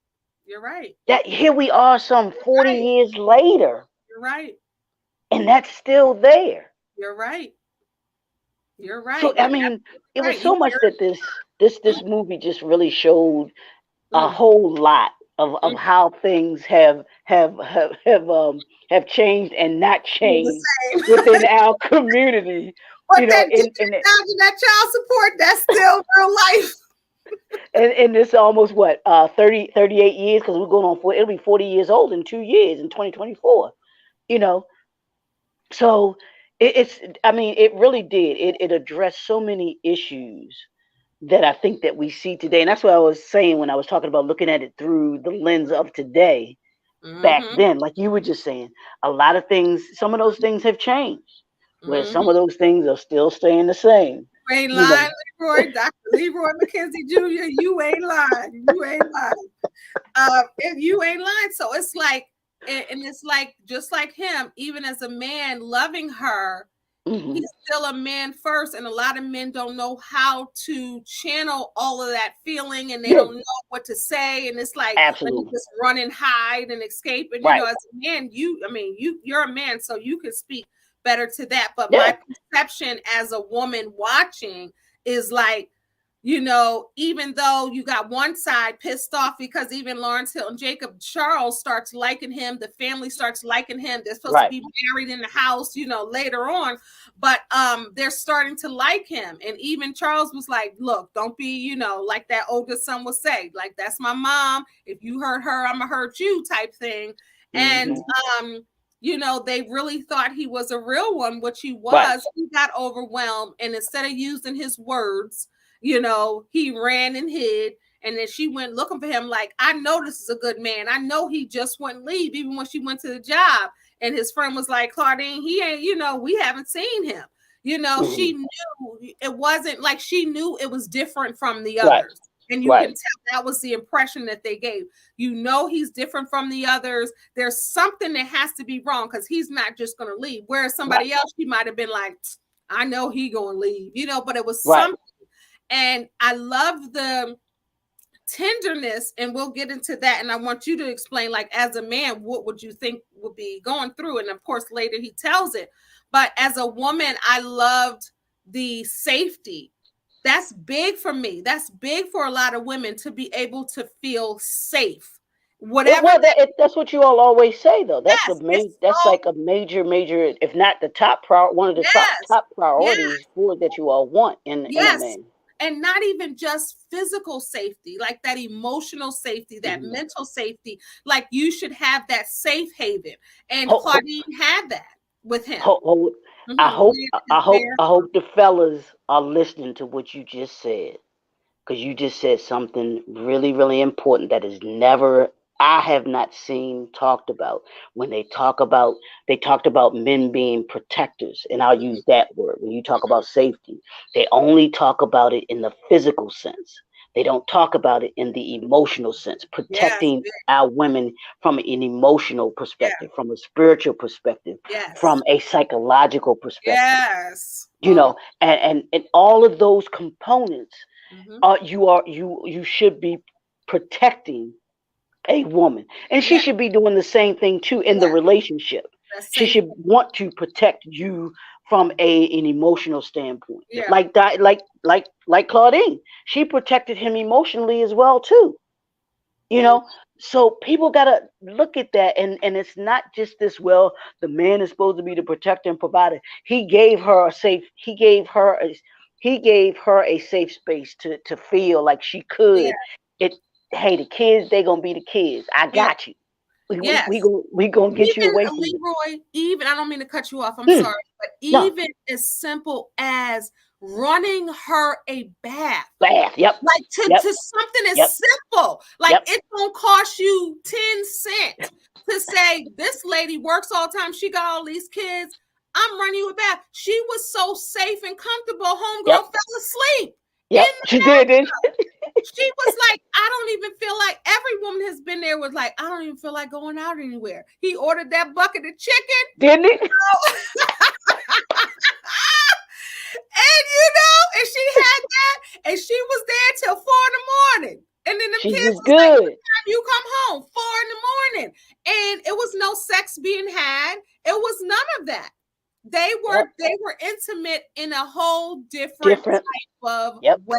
You're right. That here we are some 40 Right. years later, You're right. and that's still there. You're right. You're So right. I You're mean, it was right. You so much that this movie just really showed a mm, whole lot mm, of how things have changed and not you're the changed same. within our community. But You know, that dipping down to that child support, that's still real life. in this almost what 38 years, because we're going on for it'll be 40 years old in 2 years in 2024. You know, so it's I mean it really did it addressed so many issues that I think that we see today, and that's what I was saying when I was talking about looking at it through the lens of today. Back Mm-hmm. then, like you were just saying, a lot of things, some of those things have changed, where Mm-hmm. some of those things are still staying the same. You ain't You know, lying, Leroy. Dr. Leroy McKenzie Jr., you ain't lying. You ain't lying. And you ain't lying. So it's like, and it's like, just like him, even as a man loving her, hmm he's still a man first. And a lot of men don't know how to channel all of that feeling, and they yeah, don't know what to say. And it's like, let me absolutely, just run and hide and escape. And, right, as a man, I mean, you're a man, so you can speak better to that. But yeah, my perception as a woman watching is like, even though you got one side pissed off because even Lawrence Hill and Jacob Charles starts liking him, the family starts liking him. They're supposed to right, be married in the house, later on, but they're starting to like him. And even Charles was like, "Look, don't be, like that older son would say, like that's my mom. If you hurt her, I'm gonna hurt you," type thing. And hmm they really thought he was a real one, which he right, was. He got overwhelmed, and instead of using his words, he ran and hid. And then she went looking for him like, I know this is a good man. I know he just wouldn't leave, even when she went to the job. And his friend was like, Claudine, he ain't, we haven't seen him. hmm She knew it wasn't like she knew it was different from the right, others. And you can right, tell that was the impression that they gave. He's different from the others. There's something that has to be wrong because he's not just going to leave. Whereas right, somebody else, she might have been like, I know he going to leave, but it was right. something. And I love the tenderness, and we'll get into that. And I want you to explain, like, as a man, what would you think would be going through? And of course, later he tells it. But as a woman, I loved the safety. That's big for me. That's big for a lot of women to be able to feel safe. Whatever Well, that, that's what you all always say, though. yes, it's That's so, like a major, if not the one of the yes, top yes, priorities for that you all want in a yes. man. And not even just physical safety, like that emotional safety, that hmm mental safety. Like you should have that safe haven. And Ho- ho- Claudine had that with him. ho- ho- I Mm-hmm. hope, Is there? I hope the fellas are listening to what you just said, because you just said something really, really important that is never, I have not seen talked about. When they talked about men being protectors, and I'll use that word. When you talk about safety, they only talk about it in the physical sense. They don't talk about it in the emotional sense, Yes, protecting our women from an emotional yeah, perspective, from a spiritual perspective, yes, from a psychological perspective. yes. You know, and all of those components Mm-hmm. you should be protecting a woman, and she Yeah, should be doing the same thing too in the yeah. relationship. That's She safe. should want to protect you from an emotional standpoint, Yeah, like that, like Claudine. She protected him emotionally as well too. You mm, know, so people gotta look at that, and it's not just this. Well, the man is supposed to be the protector and provider. He gave her a safe space to feel like she yeah, could. It Hey, the kids, they gonna be the kids. I yeah. got you. Yes. We gonna get you Even away from them. Leroy, even I don't mean to cut you off, I'm Hmm, sorry, but no, even as simple as running her a bath. bath. Yep, Like yep, to something as yep, simple, like yep, it's gonna cost you 10 cents to say this lady works all the time. She got all these kids. I'm running you a bath. She was so safe and comfortable. Homegirl yep, fell asleep in yep. the She did, didn't bathtub. She was like, I don't even feel like every woman has been there was like, I don't even feel like going out anywhere. He ordered that bucket of chicken. didn't it? And and she had that, and she was there till 4 in the morning. And then them She kids was was like, good. you come home 4 in the morning, and it was no sex being had. It was none of that. They Yep. were intimate in a whole different Different. type of Yep. way,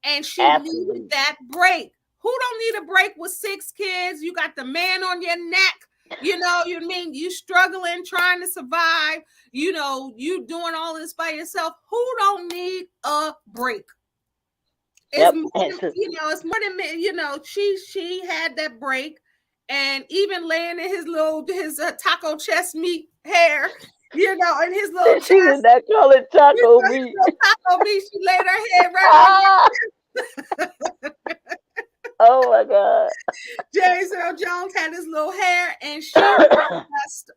and she needed Absolutely. that break. Who don't need a break with 6 kids? You got the man on your neck. You know, you mean you struggling, trying to survive. You know, you doing all this by yourself. Who don't need a break? It's Yep. more And than, so, it's more than, she had that break, and even laying in his taco chest meat hair, in his little she did chest, not call it taco his meat. little taco meat. She laid her head right on Ah! Oh my God. James Earl Jones had his little hair, and she was just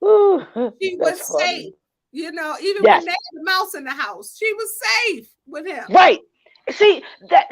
Ooh, she that's was safe. funny. Even when Yes. they had the mouse in the house, she was safe with him. Right. See that,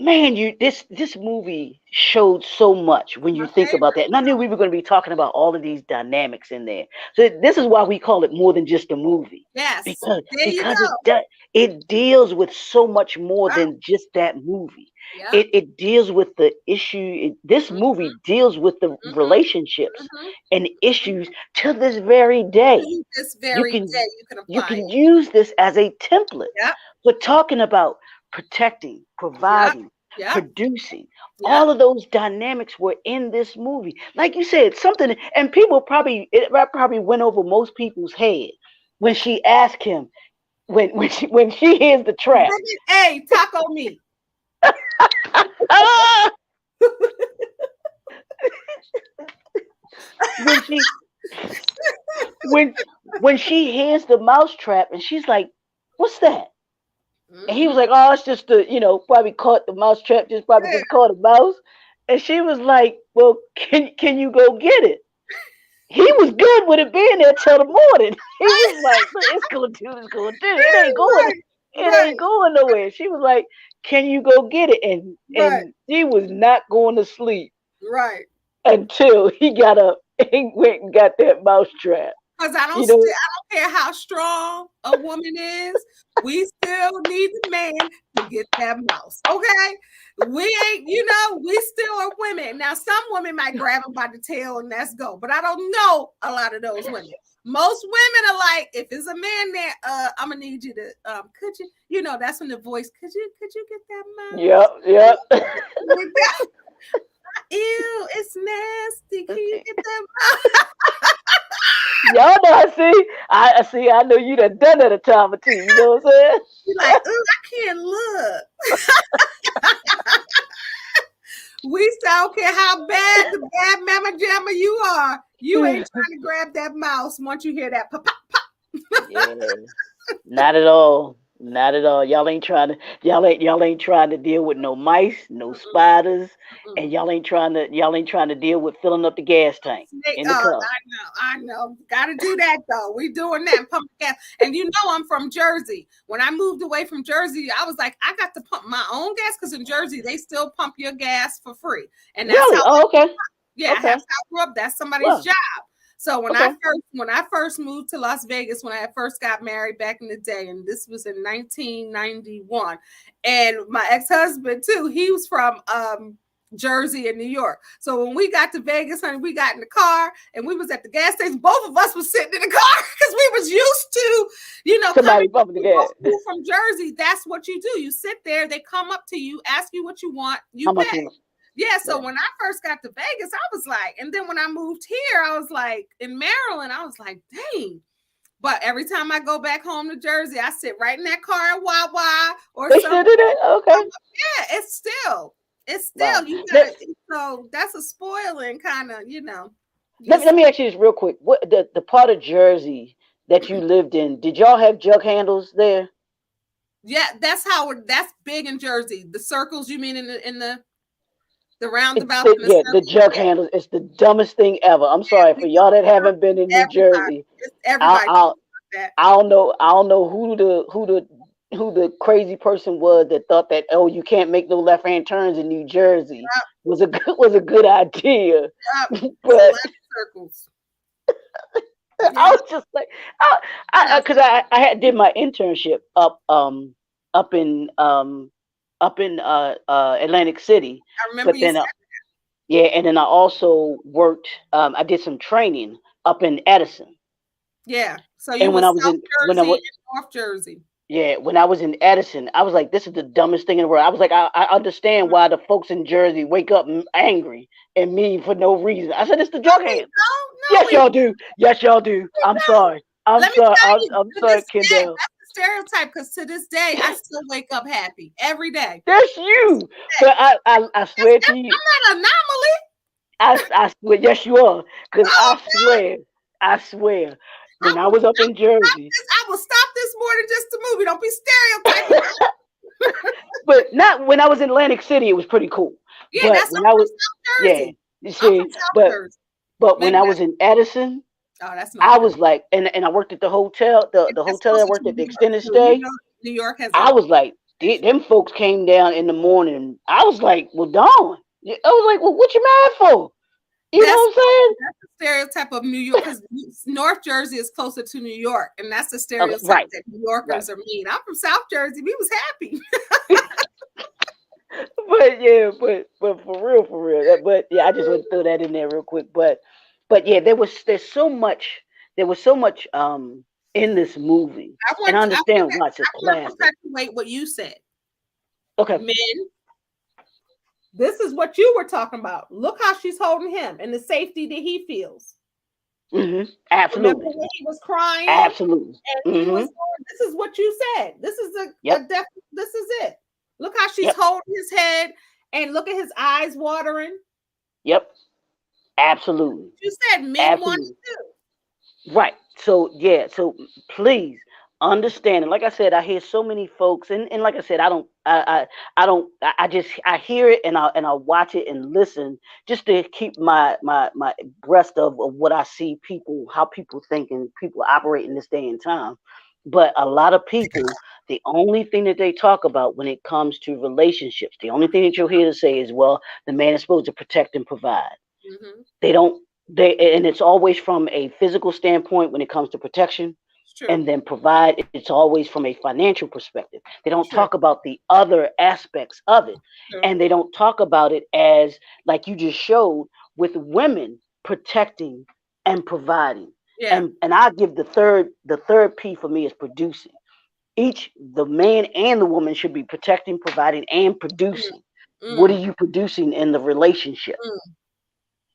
man, this movie showed so much when you My think about favorite. that. And I knew we were going to be talking about all of these dynamics in there. So this is why we call it more than just a movie. Yes, Because there you because go. it deals with so much more Yep, than just that movie. yep. It deals with the issue. This Mhm, movie deals with the mhm, relationships mhm, and mhm. issues to this very day. To this You very can day, you can you apply can it. use this as a template Yep, for talking about protecting, yep, providing, yep, producing. yep. All of those dynamics were in this movie. Like you said, something, and people probably, that probably went over most people's head when she asked him, when she hears the trap. Bring it, hey, taco meat. Ah! when she when when she hears the mouse trap and she's like, "What's that?" And he was Mm-hmm. like, "Oh, it's just probably caught the mouse trap, just probably Yeah, just caught a mouse." And she was like, "Well, can you go get it?" He was good with it being there till the morning. He right, was like, "Look, it's gonna do. It right, ain't going nowhere." She was like, "Can you go get it?" And right, he was not going to sleep right. until he got up and went and got that mouse trap. Because You know, I don't care how strong a woman is, we still need the man to get that mouse. Okay, we ain't, we still are women. Now, some women might grab him by the tail and let's go, but I don't know a lot of those women. Most women are like, if there's a man there, I'm gonna need you to, could you, that's when the voice, could you get that mouse? yep, yep. Ew, it's nasty. Can you get that mouse? Y'all know. I see. I know you done that a time or two. You know what I'm saying? You're like, oh, I can't look. We say, I don't care how bad the bad mama jamma you are. You ain't trying to grab that mouse once you hear that pop, pop, pop. Yeah. Not at all. Not at all. Y'all ain't trying to deal with no mice, no Mm-mm, spiders, and mm-mm. y'all ain't trying to deal with filling up the gas tank Snake, in the car. I know. Got to do that though. We doing that. Pump gas. And I'm from Jersey. When I moved away from Jersey, I was like, I got to pump my own gas because in Jersey they still pump your gas for free, and that's Really? how. Oh, okay. Yeah, that's how Okay. I grew up. That's somebody's Well, job. So okay. when I first moved to Las Vegas, when I first got married back in the day, and this was in 1991, and my ex husband too, he was from Jersey and New York. So when we got to Vegas, honey, we got in the car and we was at the gas station. Both of us was sitting in the car because we was used to, coming. Somebody bumping the We both gas. moved from Jersey. That's what you do. You sit there, they come up to you, ask you what you want, you How pay. much you want? Yeah, so Yeah. when I first got to Vegas, I was like, and then when I moved here, I was like, in Maryland, I was like, dang. But every time I go back home to Jersey, I sit right in that car at Wawa or They something. still do that? Okay. Yeah, it's Wow. still, you gotta, so that's a spoiling kind of, Let you me let me ask you this real quick. What the part of Jersey that you lived in? Did y'all have jug handles there? yeah, that's big in Jersey. The circles, you mean in the It, roundabouts the, and the yeah, the circles? jug Yeah, handles. It's the dumbest thing ever. I'm sorry we for do. y'all that haven't been in New Everybody, Jersey. it's I everybody I that. I don't know who the crazy person was that thought that, oh, you can't make no left hand turns in New Jersey was a good idea. It's a lot But of circles. I Yeah, was just like, no, because I had did my internship up in up in Atlantic City. I remember But you then said. yeah, and then I also worked. I did some training up in Edison. Yeah. So you And was South Jersey and North Jersey. when I was in Edison, I was like, this is the dumbest thing in the world. I was like, I understand why the folks in Jersey wake up angry and mean for no reason. I said, it's the No, drug we hands. don't. No, Yes, y'all do. Yes, y'all do. we I'm don't. sorry. I'm Let me sorry. tell you, I'm to sorry, this day, Kendall. that's the stereotype. Because to this day, I still wake up happy every day. That's you. Hey, But I swear to you, I'm not an anomaly. I swear, yes, you are. Because No, I swear, when I I will was up stop in Jersey, this. I will stop this more than just a movie. Don't be stereotyping. but not when I was in Atlantic City, it was pretty cool. Yeah, But that's when I'm I from was, South yeah, Jersey. you I'm from see, South Jersey. but when Maybe I was that's in Edison, that's I North Jersey. was like, and I worked at the hotel, the That's hotel that I closer worked to at, the New York extended too. You stay. know, New York has a I was like, them folks came down in the morning. I was like, well, Dawn. I was like, well, what you mad for? You know that's what I'm saying? that's the stereotype of New York because North Jersey is closer to New York, and that's the Okay, stereotype right, that New right. Yorkers are mean. I'm from South Jersey. We was happy. But yeah, but for real. But yeah, I just want to throw that in there real quick. But yeah, there was so much in this movie, and I I understand why it's a want to classic. perpetuate what you said. Okay. Men, this is what you were talking about. Look how she's holding him and the safety that he feels. Remember Absolutely. when he was crying Absolutely. and he was hmm going, this is what you said. This is a Yep. this is it. Look how she's Yep. holding his head and look at his eyes watering. Yep. Absolutely. You said men want Absolutely. it too. Right. So yeah. So please understand. And like I said, I hear so many folks, and like I said, I don't. I don't. I just I hear it and I watch it and listen just to keep my breast of what I see people, how people think and people operate in this day and time. But a lot of people, the only thing that they talk about when it comes to relationships, the only thing that you'll hear to say is, well, the man is supposed to protect and provide. Mm-hmm. They don't and it's always from a physical standpoint when it comes to protection, It's true. and then provide, it's always from a financial perspective. They don't True. talk about the other aspects of it, True. and they don't talk about it as like you just showed with women protecting and providing. Yeah. And I give the third P for me is producing. Each the man and the woman should be protecting, providing, and Mm, producing. What are mm, you producing in the relationship? mm,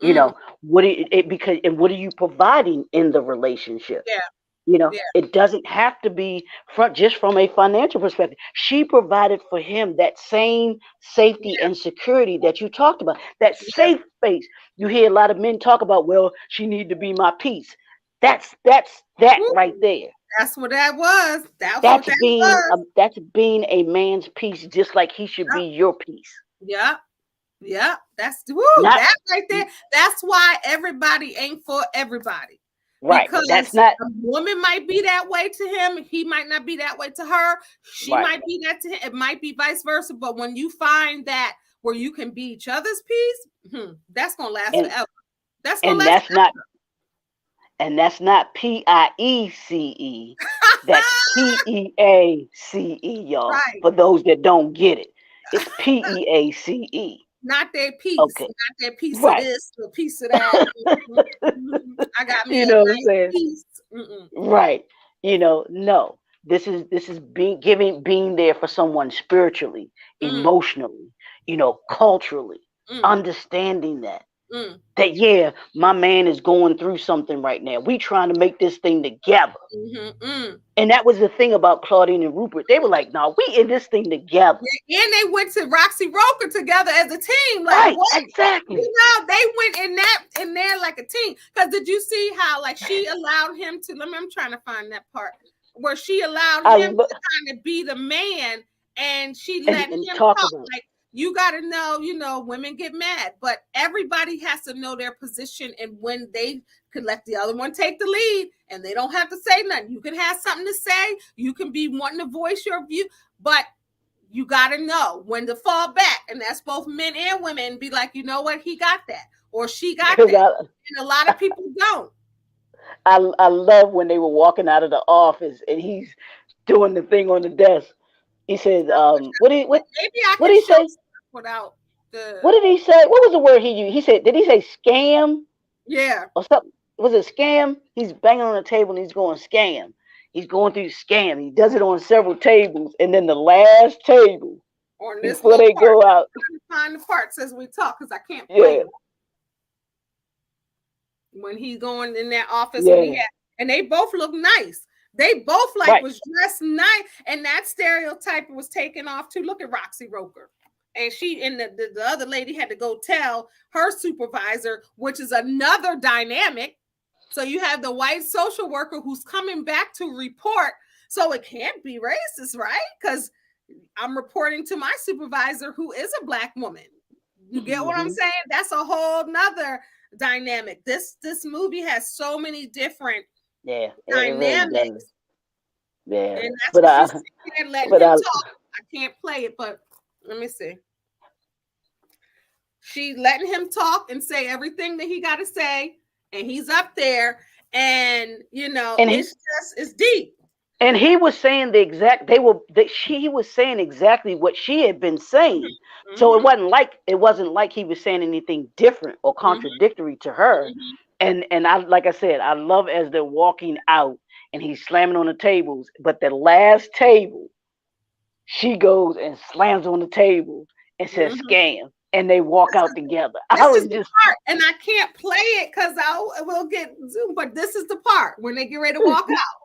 You mm. know, what it because and what are you providing in the relationship? Yeah. Yeah. It doesn't have to be just from a financial perspective. She provided for him that same safety Yeah. and security that you talked about, that Yeah. safe space. You hear a lot of men talk about, well, she need to be my peace. That's that Woo. right there. That's what that was. That's what that was. That's being a man's peace, just like he should be your peace. Yeah. Yeah. That's woo. Not That right there. That's why everybody ain't for everybody. right. That's Because not a woman might be that way to him. He might not be that way to her. She right. might be that to him. It might be vice versa. But when you find that where you can be each other's peace, that's gonna last And forever. That's gonna and last that's not and that's not PIECE. forever. That's PEACE, y'all. Right. For those that don't get it, it's PEACE. Not their piece, Okay, not their piece of right. this, a piece of that. I got me You a know what I'm nice saying? piece. Mm-mm. Right. No. This is being there for someone spiritually, Mm, emotionally, culturally, mm, understanding mm, that yeah, my man is going through something right now. We trying to make this thing together. mm. And that was the thing about Claudine and Rupert. They were like, "No, we in this thing together." And they went to Roxy Roker together as a team. Like Right, what? exactly. They went in there like a team. Because did you see how like she allowed him to? I'm trying to find that part where she allowed I him lo- to kind of be the man, and she let and him talk talk. about Like you got to know, women get mad, but everybody has to know their position, and when they could let the other one take the lead, and they don't have to say nothing. You can have something to say. You can be wanting to voice your view, but you got to know when to fall back, and that's both men and women. Be like, you know what, he got that, or she got because that, and a lot of people don't. I love when they were walking out of the office and he's doing the thing on the desk. He said, I wish I what did could. Maybe I what can did he show say? stuff without What the. did he say? What was the word he used? He said, did he say scam Yeah. or something? Was it scam? He's banging on the table and he's going scam. He's going through scam. He does it on several tables, and then the last table On this before little they part. go out, Find the parts as we talk because I can't play yeah, them. When he's going in that office when he yeah, had, and they both look nice. They both like right, was dressed nice, and that stereotype was taken off too. Look at Roxy Roker. And she and the other lady had to go tell her supervisor, which is another dynamic. So you have the white social worker who's coming back to report. So it can't be racist, right? Because I'm reporting to my supervisor who is a black woman. You get what I'm hmm, saying? That's a whole nother dynamic. This movie has so many different yeah, it really does, dynamics. yeah. And that's But what she's sitting there letting but him I, talk. I can't play it, but let me see. She letting him talk and say everything that he got to say, and he's up there, and and he it's just it's deep. and he was saying the exact they were that she he was saying exactly what she had been saying. So Mm-hmm, it wasn't like he was saying anything different or mm-hmm, contradictory to her. mm-hmm. And I, like I said, I love as they're walking out and he's slamming on the tables, but the last table she goes and slams on the table and says Mm-hmm. scam, and they walk out together. I This is was the just part, and I can't play it because I will get Zoom. But this is the part when they get ready to walk out.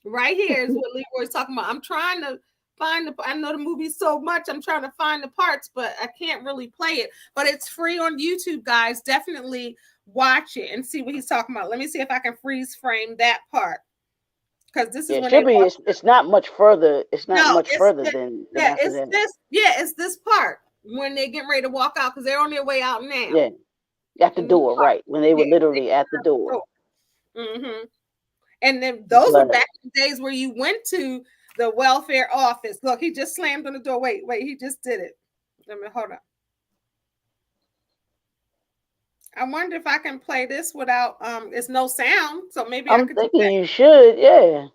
Right here is what Leroy's talking about. I'm trying to find the. I know the movie so much. I'm trying to find the parts, but I can't really play it. But it's free on YouTube, guys. Definitely watch it and see what he's talking about. Let me see if I can freeze frame that part because this yeah, is it when they should be. walk. It's not much further. It's not No, much further than yeah, after it's that. this. Yeah, it's this part when they get ready to walk out because they're on their way out now. Yeah, at the In this door, part, right when they were yeah. literally at the door. Mm-hmm. And then those were But back in the days where you went to the welfare office. Look, he just slammed on the door. Wait, he just did it. Let me hold on. I wonder if I can play this without it's no sound. So maybe I I'm could do thinking that. you should, yeah.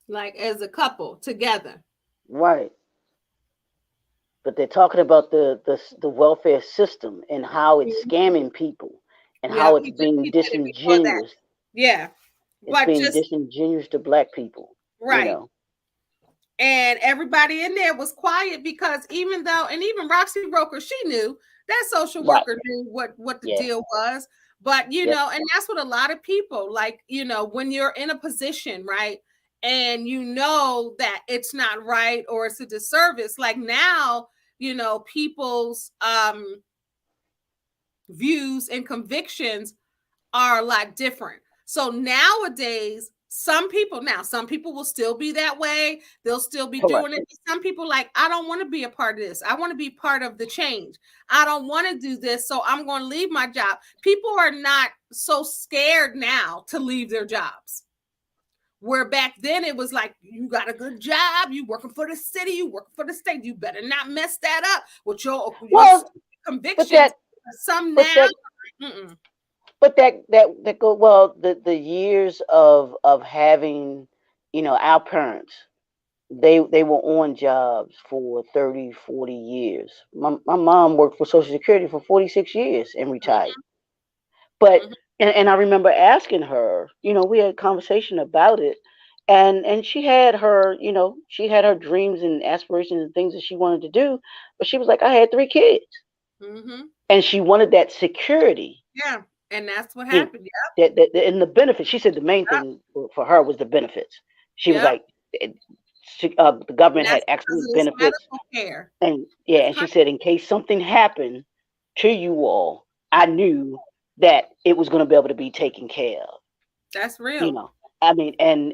Like as a couple together. Right. But they're talking about the welfare system and how it's Mhm. scamming people and Yeah, how it's being he did it before that. disingenuous. Yeah. It's But being just disingenuous to black people, you right. know. And everybody in there was quiet because even though, and even Roxy Roker, she knew that social Right. worker knew what the Yeah. deal was. But Yep. and that's what a lot of people like, when you're in a position, right? And you know that it's not right or it's a disservice. Like now, people's views and convictions are a lot different. So nowadays, some people will still be that way. They'll still be Right. doing it. Some people like, I don't want to be a part of this. I want to be part of the change. I don't want to do this. So I'm going to leave my job. People are not so scared now to leave their jobs. Where back then it was like, you got a good job, you working for the city, you working for the state, you better not mess that up with your Well, but convictions. that Some but now, that but that go well, the years of having, our parents, they were on jobs for 30, 40 years. My mom worked for Social Security for 46 years and retired. But mm-hmm, and I remember asking her, we had a conversation about it, and she had her dreams and aspirations and things that she wanted to do, but she was like, I had 3 kids, mm-hmm. and she wanted that security. Yeah, and that's what You know, happened. and the benefits. She said the main Yep, thing for her was the benefits. She was yep, like, the and government had that's because absolute of this benefits, medical care. and yeah, This and she country, said in case something happened to you all, I knew that it was going to be able to be taken care of. that's you real. know I mean, and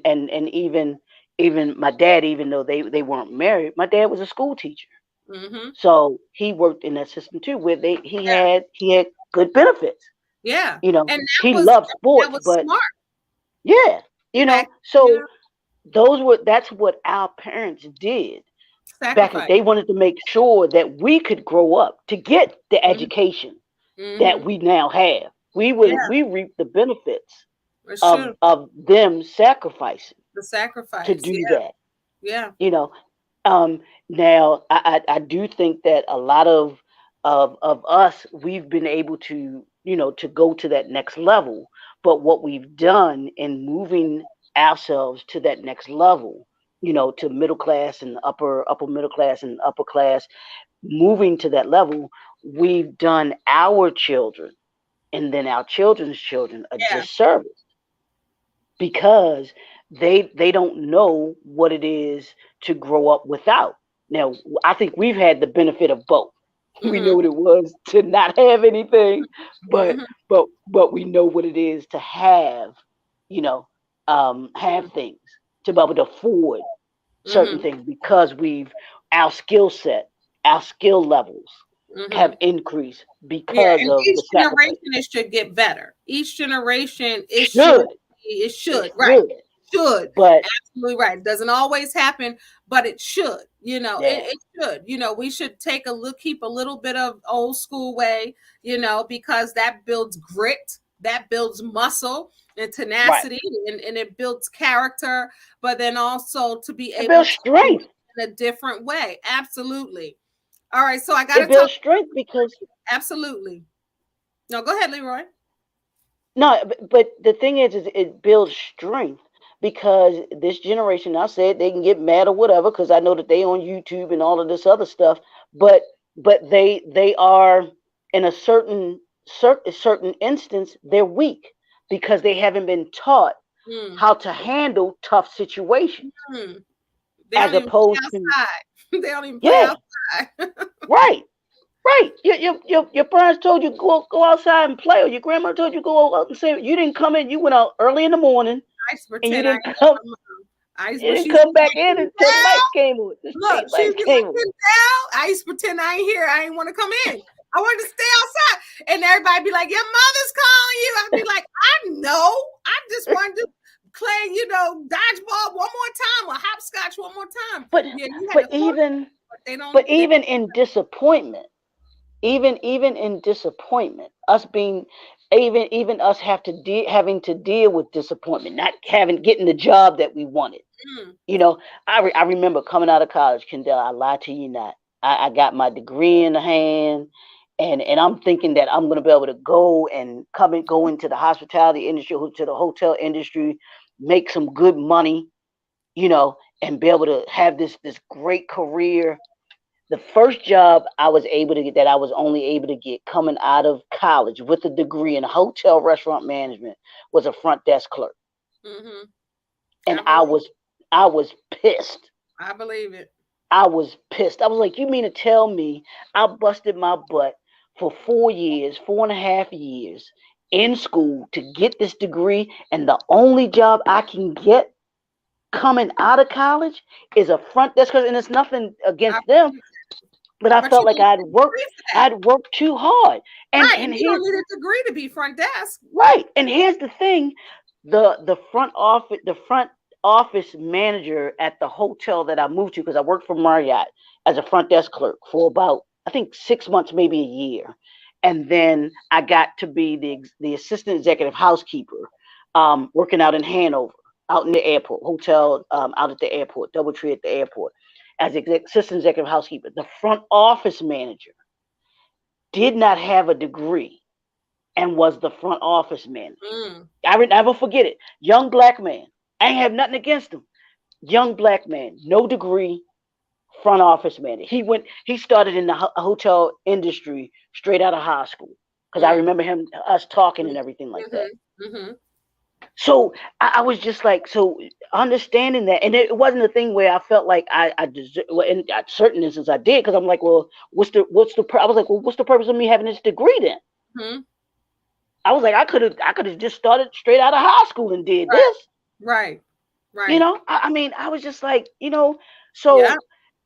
even my dad, even though they weren't married, my dad was a school teacher, Mm-hmm. so he worked in that system too, where they Yeah, he had good benefits. yeah, and He loved that sports, was but smart yeah, back. so that's what our parents did. Back in, Sacrifice. they wanted to make sure that we could grow up to get the Mm-hmm. education that Mm-hmm. we now have. Yeah, We reap the benefits it should. of them sacrificing The to sacrifice. do Yeah, that. yeah. You know, now I do think that a lot of us, we've been able to, to go to that next level. But what we've done in moving ourselves to that next level, to middle class and upper middle class and upper class, moving to that level, we've done our children and then our children's children a Yeah. disservice, because they don't know what it is to grow up without. Now, I think we've had the benefit of both. We Mm-hmm. know what it was to not have anything, but Mm-hmm. we know what it is to have, you know, have things, to be able to afford certain Mm-hmm. things, because our skill set, our skill levels Mm-hmm. have increased Yeah, because and of each the generation sacrifice. it should get better. Each generation Should it it should, right. should, Should. but Absolutely right. It doesn't always happen, but it should. yeah, It should. We should take a look, keep a little bit of old school way, because that builds grit, that builds muscle and right. tenacity, and it builds character, but then also to be It able builds to do strength. it in a different way. Absolutely. All right, so I got to It talk. builds strength because Absolutely. No, go ahead, Leroy. no, but the thing is it builds strength, because this generation, I said they can get mad or whatever, because I know that they on YouTube and all of this other stuff, but they are in a certain instance they're weak, because they haven't been taught Mm, how to handle tough situations, mm. They as don't even play opposed to, outside. They don't even play yeah, outside. right. Right. Your parents told you go outside and play, or your grandma told you go out and say, you didn't come in. You went out early in the morning, I used to and pretend I ain't hear my mom. you But didn't she used to come be back like, in until the lights "Kendall." came on. The Look, state she'd lights be came like, on. "Kendall." I used to pretend I ain't here. I ain't want to come in. I wanted to stay outside. And everybody be like, "Your mother's calling you." I'd be like, "I know. I just wanted to play, dodgeball one more time or hopscotch one more time." But Yeah, you had but to force it, even but they but don't. even in disappointment, even in disappointment, us being, even us having to deal with disappointment, not having getting the job that we wanted. Mm, You know, I remember coming out of college, Kendall. I lie to you not. I got my degree in the hand, and I'm thinking that I'm going to be able to go and go into the hospitality industry, to the hotel industry, make some good money, and be able to have this great career. The first job I was able to get, that I was only able to get coming out of college with a degree in hotel restaurant management, was a front desk clerk, mm-hmm. and I believe. I was pissed. I believe it. I was pissed. I was like, you mean to tell me I busted my butt for 4 years, 4.5 years in school to get this degree, and the only job I can get coming out of college is a front desk? And it's nothing I against them, believe but I But you felt like don't need a degree for that. I'd worked too hard. Right. And You here's don't need a degree to be front desk. right. And here's the thing: the front office manager at the hotel that I moved to, because I worked for Marriott as a front desk clerk for about, I think, 6 months, maybe a year, and then I got to be the assistant executive housekeeper, working out in Hanover, out in the airport hotel, out at the airport, DoubleTree at the airport, as assistant executive housekeeper. The front office manager did not have a degree and was the front office manager. Mm, I would never forget it. Young black man. I ain't have nothing against him. Young black man, no degree, front office manager. He started in the hotel industry straight out of high school. Because I mm, remember us talking and everything like that. mm-hmm, mm-hmm. So I was just like, so understanding that, and it wasn't a thing where I felt like I deserve. Well, in certain instances I did, because I'm like, well, I was like, well, what's the purpose of me having this degree then? Mm-hmm. I was like, I could have just started straight out of high school and did Right, this. right, right. I mean, I was just like, Yeah. so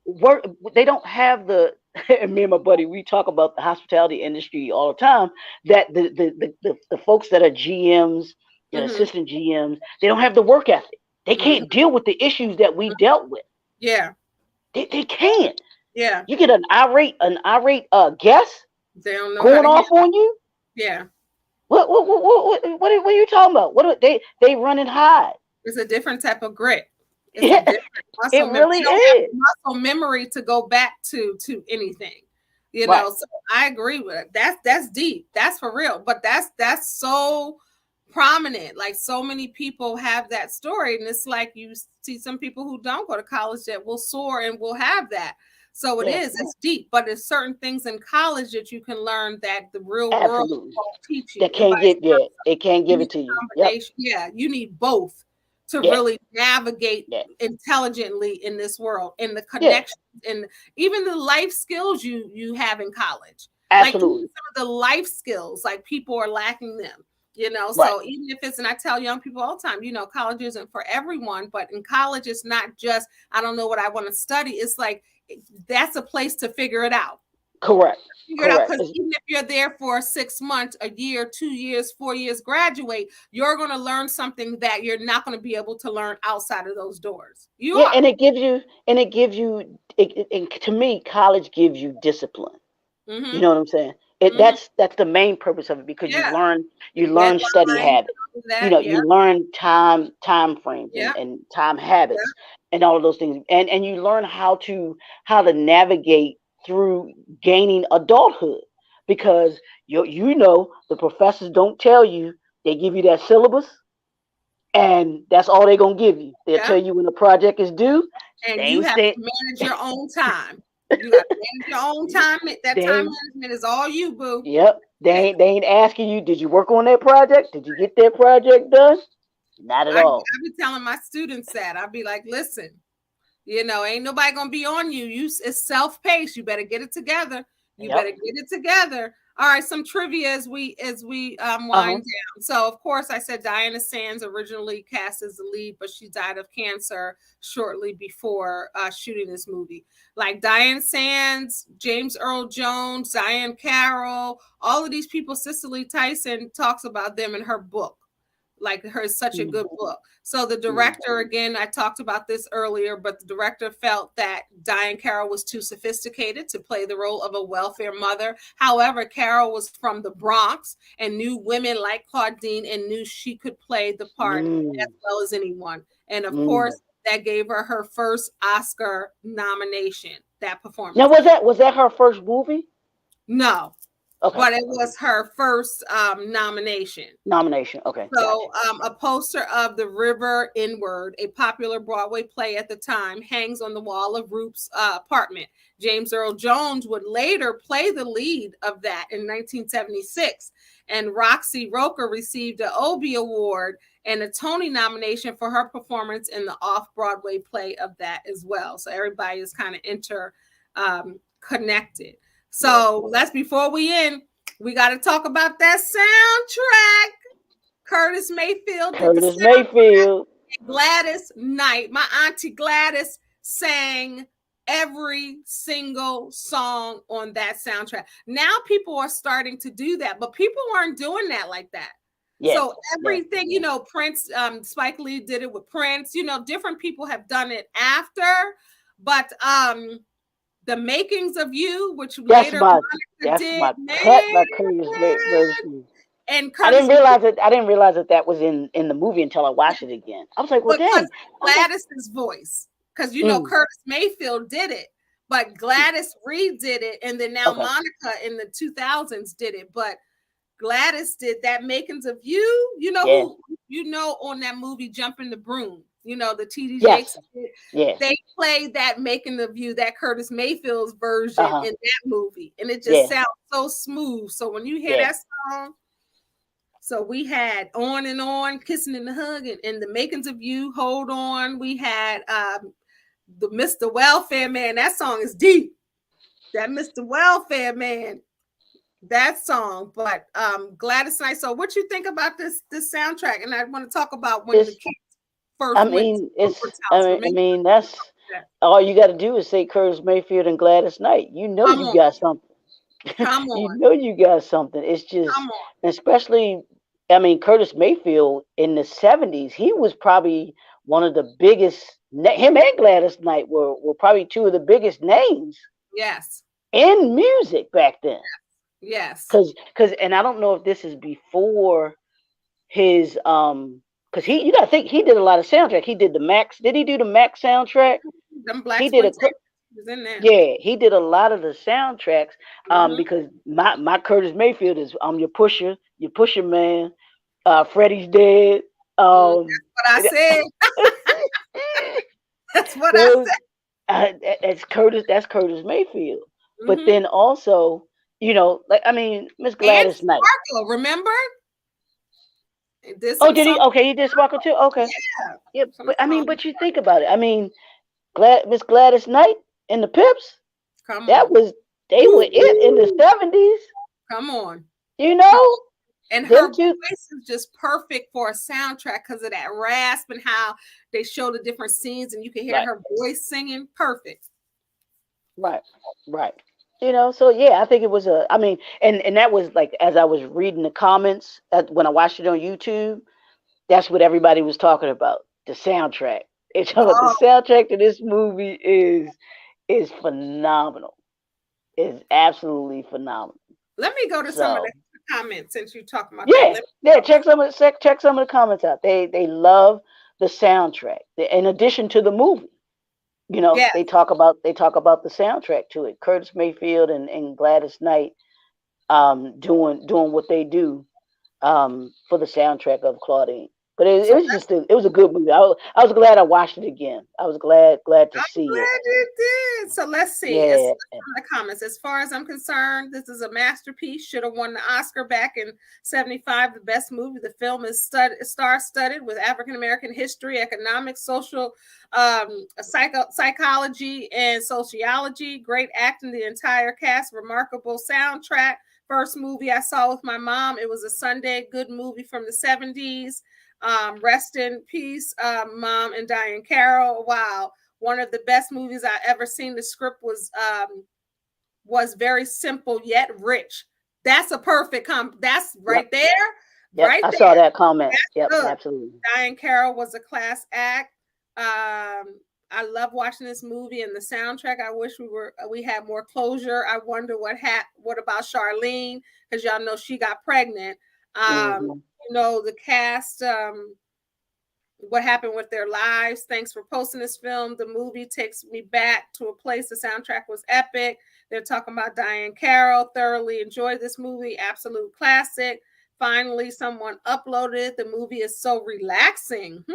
work. They don't have the. And me and my buddy, we talk about the hospitality industry all the time. That the folks that are GMs, Mm-hmm, assistant GMs, they don't have the work ethic. They mm-hmm, can't deal with the issues that we dealt with. yeah. They can't. Yeah. You get an irate guest They don't know how going to handle. off on you. Yeah. What are you talking about? They running high? It's a different type of grit. It's a Yeah, different it muscle memory. really You don't have is. muscle memory to go back to anything. You Right. know, so I agree with it. That's deep. That's for real. But that's so prominent. Like so many people have that story. And it's like you see some people who don't go to college that will soar and will have that. So Yeah, it's deep, but there's certain things in college that you can learn that the real world absolutely. won't teach you, That and can't vice get versa. that. It can't You give need it to you. a Yep. combination. Yeah, you need both to Yeah. really navigate Yeah. intelligently in this world, and the Yeah. connections and even the life skills you have in college. Like even Absolutely. some of the life skills, like people are lacking them. You know, Right. so even if it's, and I tell young people all the time, you know, college isn't for everyone, but in college, it's not just, I don't know what I want to study. It's like, that's a place to figure it out. Correct. Figure it out, Correct. because even if you're there for 6 months, a year, 2 years, 4 years, graduate, you're going to learn something that you're not going to be able to learn outside of those doors. You Yeah, are. and it gives you and to me, college gives you discipline. You Mm-hmm. know what I'm saying? Mm-hmm. That's the main purpose of it, because Yeah. you learn study Deadlines, habits. that. Yeah. You learn time frames Yeah. and time Yeah. habits and all of those things. And you learn how to navigate through gaining adulthood, because the professors don't tell you. They give you that syllabus, and that's all they're gonna give you. They'll Yeah. tell you when the project is due. They And you ain't have stay, to manage your own time. You got to manage your own time. That they time ain't, management is all you, boo. yep. They ain't asking you, did you work on that project? Did you get that project done? Not at all. I be telling my students that. I be like, listen, you know, ain't nobody gonna be on you. It's self-paced. You better get it together. You Yep. better get it together. All right, some trivia as we Uh-huh. wind down. So of course I said Diana Sands originally cast as the lead, but she died of cancer shortly before shooting this movie. Like Diane Sands, James Earl Jones, Diahann Carroll, all of these people, Cicely Tyson talks about them in her book. Like her, such a Mm, good book. So the mm, director, again, I talked about this earlier, but the director felt that Diahann Carroll was too sophisticated to play the role of a welfare mother. However, Carroll was from the Bronx and knew women like Claudine and knew she could play the part as mm, well as anyone. And of mm. course, that gave her her first Oscar nomination, that Now, performance. was that her first movie? No, Okay. but it Okay. was her first nomination. Nomination. Okay. Gotcha. So, a poster of The River Inward, a popular Broadway play at the time, hangs on the wall of Roop's apartment. James Earl Jones would later play the lead of that in 1976. And Roxy Roker received an Obie Award and a Tony nomination for her performance in the off-Broadway play of that as well. So everybody is kind of connected. Yeah. So let's, before we end, we got to talk about that soundtrack. Curtis Mayfield did the Curtis soundtrack. Mayfield. Gladys Knight, my auntie Gladys, sang every single song on that soundtrack. Now people are starting to do that, but people weren't doing that like that. Yes. So Yes. everything, you know, Prince, Spike Lee did it with Prince, you know, different people have done it after, but The Makings of You, which That's later my Monica that's did, my cut man, by Curtis Mayfield. and I didn't Curtis, realize it. I didn't realize that was in the movie until I watched it again. I was like, well, because dang. I was like, Gladys's voice, because you know mm, Curtis Mayfield did it, but Gladys Reed did it, and then now okay. Monica in the 2000s did it, but Gladys did that Makings of You. You know Yeah. who, you know, on that movie Jumping the Broom, you know, the TD Yes. Jakes, Yes. they played that Making of You, that Curtis Mayfield's version Uh-huh. in that movie, and it just Yeah. sounds so smooth. So when you hear Yeah. that song, so we had On and On, Kissing and the Hug, and The Makings of You, Hold On. We had the Mr. Welfare Man. That song is deep. That Mr. Welfare Man, that song. But Gladys Knight. So what you think about this soundtrack? And I want to talk about when the It's kids I first went to mean, it's Rupert's house. I Remember mean that's that? all you got to do is say Curtis Mayfield and Gladys Knight. You know Come you on. got something. Come You on. know you got something. It's Come just, on. especially, I mean, Curtis Mayfield in the 70s, he was probably one of the biggest him and Gladys Knight were probably two of the biggest names Yes. in music back then. Yes. Cause and I don't know if this is before his because he you gotta think he did a lot of soundtrack. He did the Max. Did he do the Max soundtrack? Them black He did a exploitation was in there. yeah. He did a lot of the soundtracks. Mm-hmm. Because my Curtis Mayfield is your pusher man. Freddie's dead. Um, That's what I said. That's what I those said. that's Curtis. That's Curtis Mayfield. But Mm-hmm. then also, like I mean, Miss And Gladys Knight. Sparkle, remember? It did Oh, some did song. he? Okay, he did Sparkle too. Okay, Yeah. yeah. Some But I mean, song. but you think about it. I mean, Miss Gladys Knight and the Pips. Come That on. was they were it in the Woo-hoo. 70s. Come on. You Come know, And them her two. voice is just perfect for a soundtrack because of that rasp and how they show the different scenes and you can hear Right, her voice singing. Perfect. right, right. So yeah, I think it was a. I mean, and that was like as I was reading the comments when I watched it on YouTube. That's what everybody was talking about. The soundtrack. It's the Oh, soundtrack to this movie is phenomenal. Is absolutely phenomenal. let me go to some of the So comments since you're talking about that. yeah, Let me yeah. go. Check some of the comments out. They love the soundtrack. In addition to the movie, Yeah. they talk about the soundtrack to it. Curtis Mayfield and Gladys Knight doing what they do for the soundtrack of Claudine. But it So was just it was a good movie. I was glad I watched it again. I was glad to I'm see it. glad you did. So let's see. As Yeah. some of the comments, as far as I'm concerned, this is a masterpiece. Should have won the Oscar back in '75. The best movie. The film is star-studded with African American history, economics, social, psychology, and sociology. Great acting. The entire cast. Remarkable soundtrack. First movie I saw with my mom. It was a Sunday. Good movie from the '70s. Rest in peace, Mom and Diahann Carroll. Wow, one of the best movies I ever seen. The script was very simple yet rich. That's a perfect That's Yep. right there, Yep. right I saw there. that comment. Yep. That's good. Absolutely. Diahann Carroll was a class act. I love watching this movie and the soundtrack. I wish we had more closure. I wonder what about Charlene, because y'all know she got pregnant. Um, Hmm. the cast, what happened with their lives. Thanks for posting this film. The movie takes me back to a place. The soundtrack was epic. They're talking about Diahann Carroll. Thoroughly enjoyed this movie. Absolute classic. Finally, someone uploaded. The movie is so relaxing.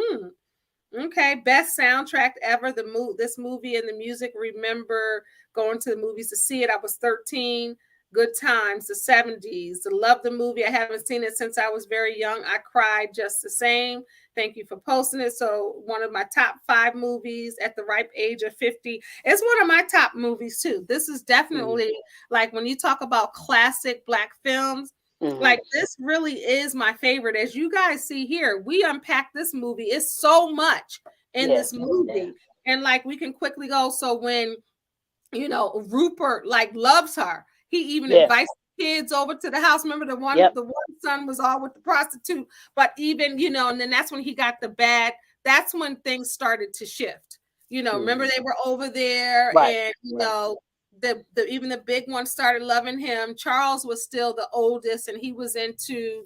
Okay, best soundtrack ever. This movie and the music. Remember going to the movies to see it. I was 13. Good times, the 70s. Love the movie. I haven't seen it since I was very young. I cried just the same. Thank you for posting it. So, one of my top 5 movies at the ripe age of 50. It's one of my top movies, too. This is Hmm. definitely like when you talk about classic Black films, Hmm. like this really is my favorite. As you guys see here, we unpack this movie. It's so much in Yeah. this Yeah. movie. And like we can quickly go. So when Rupert like loves her, he even Yeah. invites the kids over to the house. Remember Yep. the one son was all with the prostitute, but even, and then that's when he got the bad. That's when things started to shift. Remember Hmm. they were over there Right. and Right. the even the big one started loving him. Charles was still the oldest and he was into,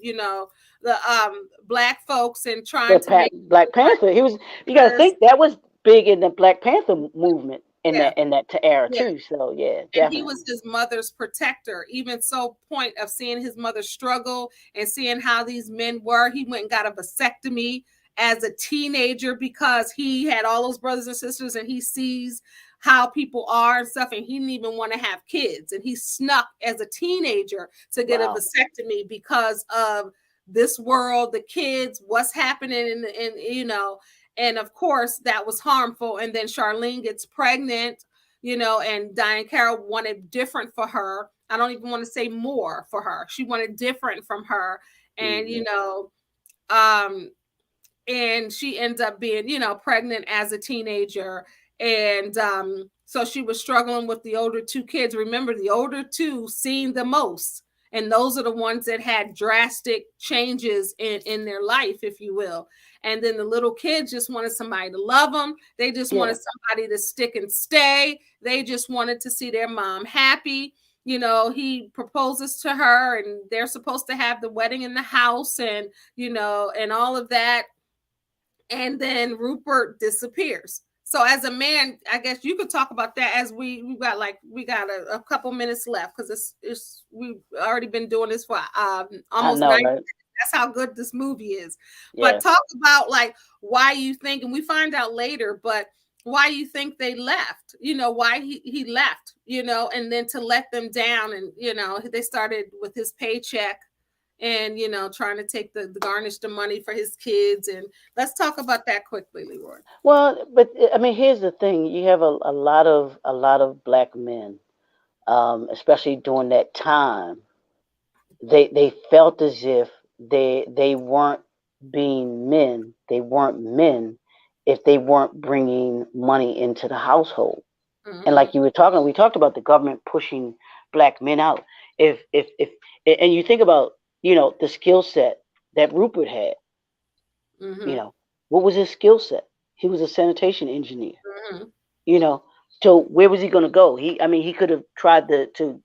the Black folks and trying to make Black Panther. He was. You got to us. think that was big in the Black Panther movement in Yeah. that era Yeah. too. So yeah, And he was definitely. his mother's protector. Even so, point of seeing his mother struggle and seeing how these men were, he went and got a vasectomy as a teenager because he had all those brothers and sisters and he sees how people are and stuff, and he didn't even want to have kids, and he snuck as a teenager to get a Wow. vasectomy because of this world, the kids, what's happening and of course that was harmful. And then Charlene gets pregnant, and Diahann Carroll wanted different for her. I don't even want to say more for her. She wanted different from her. And, Hmm. um, and she ends up being, pregnant as a teenager. And so she was struggling with the older two kids. Remember, the older two seen the most. And those are the ones that had drastic changes in their life, if you will. And then the little kids just wanted somebody to love them. They just Yeah. wanted somebody to stick and stay. They just wanted to see their mom happy. He proposes to her, and they're supposed to have the wedding in the house, and and all of that. And then Rupert disappears. So as a man, I guess you could talk about that, as we got a couple minutes left, because it's we've already been doing this for I almost know, 90 right? minutes. That's how good this movie is. But Yeah. talk about like why you think, and we find out later, but why you think they left, why he left, and then to let them down. And they started with his paycheck, and trying to take the garnish the money for his kids. And let's talk about that quickly, Leroy. Well, but I mean, here's the thing: you have a lot of black men, especially during that time. They felt as if they weren't being men. They weren't men if they weren't bringing money into the household. And Mm-hmm. like we talked about the government pushing black men out. If and you think about the skill set that Rupert had. You Mm-hmm. know, what was his skill set? He was a sanitation engineer. Mm-hmm. You know, so where was he going to go? I mean, he could have tried to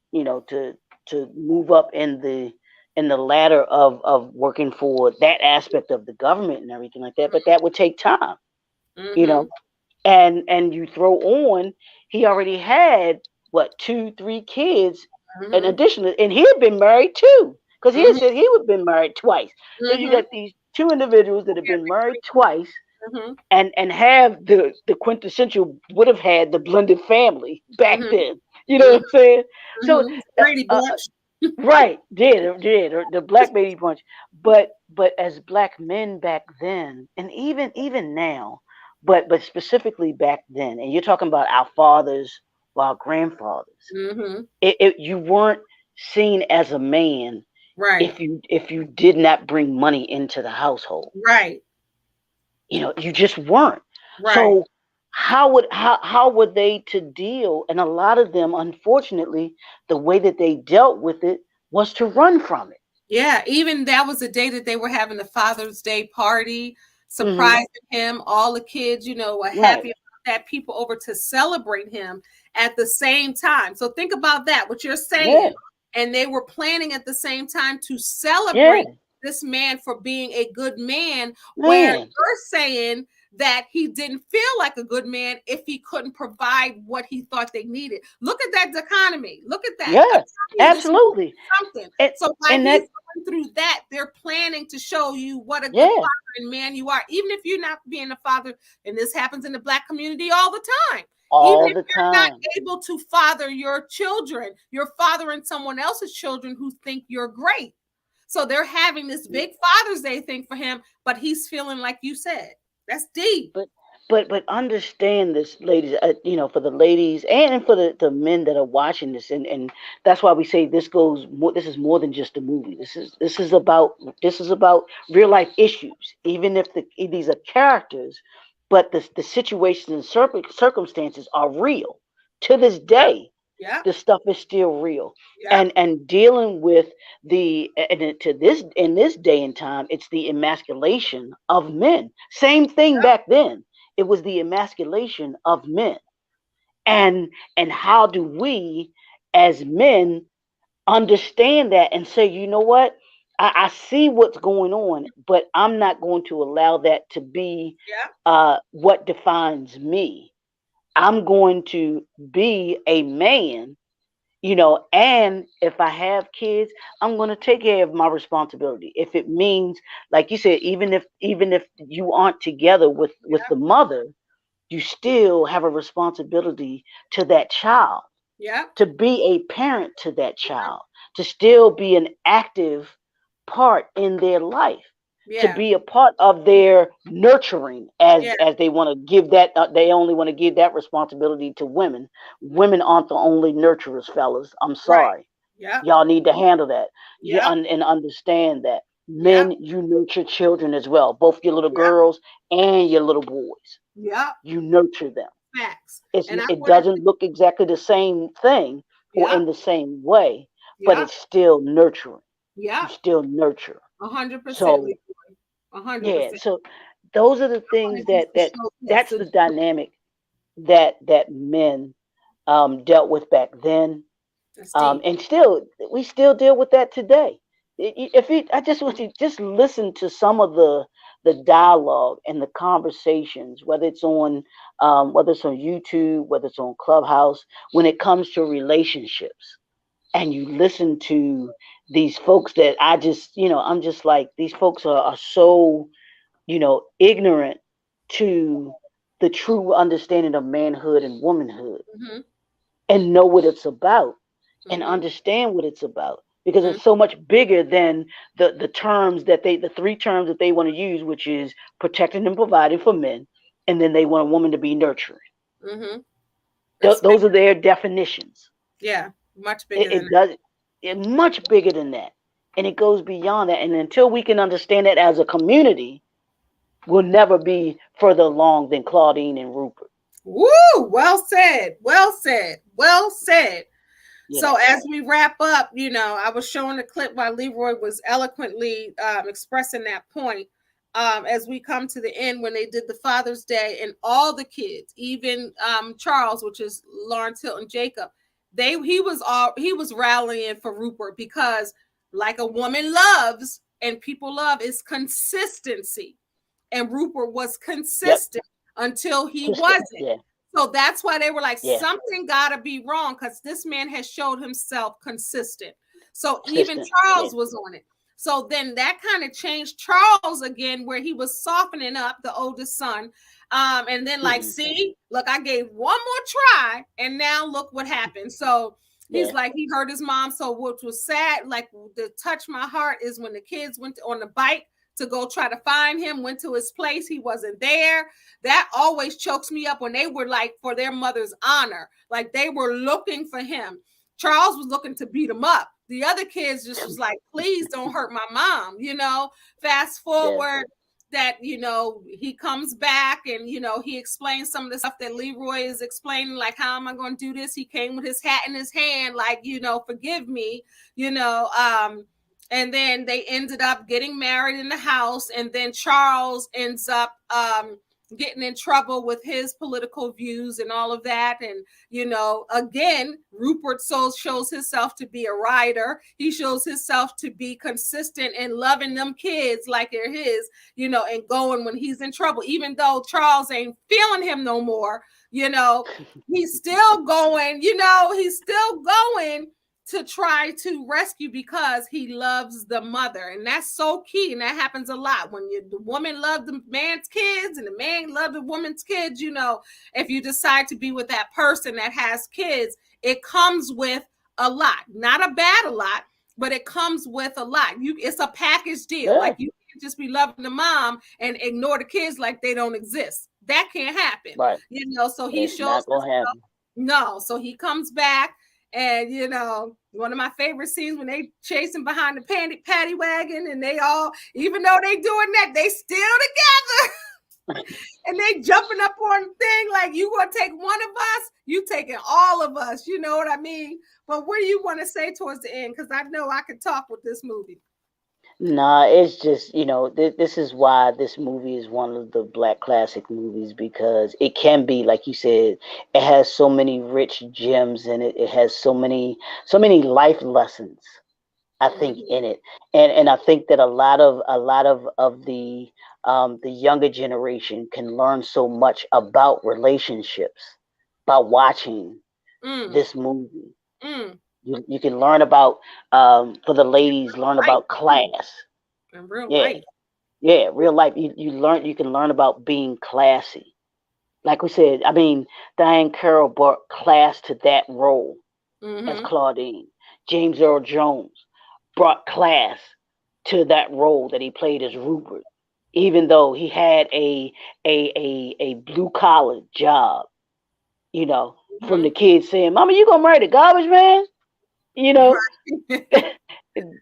move up in the ladder of working for that aspect of the government and everything like that, but that would take time. You Mm-hmm. know, and you throw on, he already had what, 2 3 kids in Mm-hmm. addition and he had been married too, because he had Mm-hmm. said he would been married twice. So you Mm-hmm. got these two individuals that have been married twice Mm-hmm. and have the quintessential, would have had the blended family back Mm-hmm. then, you know what I'm saying? So Mm-hmm. Brady Bunch. right, did the black baby bunch. But as black men back then, and even now, but specifically back then, and you're talking about our fathers or our grandfathers, Mm-hmm. you weren't seen as a man Right. if you did not bring money into the household. Right. You just weren't. Right. So how were they to deal? And a lot of them, unfortunately, the way that they dealt with it was to run from it. Yeah, even that was the day that they were having the Father's Day party, Hmm. surprising him. All the kids, were Right. happy about that. People over to celebrate him at the same time. So think about that, what you're Yeah. saying. And they were planning at the same time to Yeah. celebrate this man for being a good man, where Man. you're saying that he didn't feel like a good man if he couldn't provide what he thought they needed. Look at that dichotomy. Look at that. I'm Yeah. telling you, this movie Absolutely. is something. And So while and he's that going through that, they're planning to show you what a good yeah, father and man you are, even if you're not being a father. And this happens in the black community all the time. Even all if the you're not time. able to father your children, you're fathering someone else's children who think you're great. So they're having this big Father's Day thing for him, but he's feeling like you said. That's deep. But but understand this, ladies. For the ladies and for the men that are watching this, and that's why we say this goes. This is more than just a movie. This is about real life issues. Even if these are characters, but the situations and circumstances are real. To this day, Yeah. the stuff is still real. Yeah. And dealing with in this day and time, it's the emasculation of men. Same thing back then. It was the emasculation of men. And how do we as men understand that and say, you know what, I see what's going on, but I'm not going to allow that to be Yeah. what defines me. I'm going to be a man, and if I have kids, I'm going to take care of my responsibility. If it means, like you said, even if you aren't together with the mother, you still have a responsibility to that child, Yeah. to be a parent to that child, to still be an active part in their life, to Yeah. be a part of their nurturing, as Yeah. they want to give that, they only want to give that responsibility to women. Women aren't the only nurturers, fellas. I'm Right. sorry. Yeah. Y'all need to handle that. Yeah. And understand that Yeah. men, you nurture children as well, both your little Yeah. girls and your little boys. Yeah. You nurture them. Facts. It's, And I it wanted doesn't to, look exactly the same thing or yeah. in the same way, but Yep. it's still nurturing. You Yep. still nurture. 100%. So Leroy. A hundred yeah, percent. so those are the things Wanted just to show, yes, that's the dynamic that men dealt with back then, that's deep. and still we still deal with that today. If you, I just want you to just listen to some of the dialogue and the conversations, whether it's on YouTube, whether it's on Clubhouse, when it comes to relationships, and you listen to these folks that I just, I'm just like, these folks are so, ignorant to the true understanding of manhood and womanhood, Mm-hmm. and know what it's about and Mm-hmm. understand what it's about, because Mm-hmm. it's so much bigger than the terms that the three terms that they want to use, which is protecting and providing for men, and then they want a woman to be nurturing. Mm-hmm. It's big. Those are their definitions. Yeah, much bigger it, than it that. does it much bigger than that, and it goes beyond that, and until we can understand that as a community, we'll never be further along than Claudine and Rupert. Woo! Well said. Well said. Well said. So Yes. as we wrap up, I was showing a clip while Leroy was eloquently expressing that point. As we come to the end, when they did the Father's Day, and all the kids, even Charles, which is Lawrence Hilton Jacob, he was rallying for Rupert because, like a woman loves and people love, is consistency, and Rupert was Yep. consistent until he Sister. wasn't. Yeah. So that's why they were like, Yeah. something got to be wrong because this man has showed himself consistent. So even Sister. Yeah. Charles was on it. So then that kind of changed Charles again, where he was softening up the oldest son. And then, like, Mm-hmm. see, look, I gave one more try, and now look what happened. So he's Yeah. like, he hurt his mom. So what was sad, like, to touch my heart, is when the kids went on the bike to go try to find him, went to his place, he wasn't there. That always chokes me up when they were like, for their mother's honor, like they were looking for him. Charles was looking to beat him up. The other kids just was like, please don't hurt my mom. Fast Yeah. forward, that he comes back, and he explains some of the stuff that Leroy is explaining, like, how am I going to do this? He came with his hat in his hand, like, forgive me, and then they ended up getting married in the house, and then Charles ends up getting in trouble with his political views and all of that. And again, Rupert shows himself to be a writer. He shows himself to be consistent and loving them kids like they're his, and going when he's in trouble, even though Charles ain't feeling him no more. He's still going, he's still going to try to rescue, because he loves the mother. And that's so key. And that happens a lot when the woman loves the man's kids and the man loves the woman's kids. If you decide to be with that person that has kids, it comes with a lot, not a bad a lot, but it comes with a lot. It's a package deal. Yeah. Like, you can't just be loving the mom and ignore the kids like they don't exist. That can't happen. Right. So he It's shows not gonna himself. happen. No, so he comes back, and one of my favorite scenes, when they chasing behind the paddy wagon, and they all, even though they doing that, they still together. And they jumping up on the thing like, you gonna take one of us, you taking all of us, you know what I mean? But what do you want to say towards the end? Because I know I could talk with this movie. Nah, it's just, this is why this movie is one of the black classic movies, because it can be, like you said, it has so many rich gems in it. It has so many life lessons, I think, Mm-hmm. in it. And I think that a lot of the younger generation can learn so much about relationships by watching Mm, this movie. mm. You can learn about, for the ladies, learn Life about too. class. In real Yeah, life. yeah, real life. You can learn about being classy. Like we said, I mean, Diahann Carroll brought class to that role as Mm-hmm. Claudine. James Earl Jones brought class to that role that he played as Rupert, even though he had a blue collar job. You know, from Mm-hmm. the kids saying, "Mama, you gonna marry the garbage man?" You know, Right.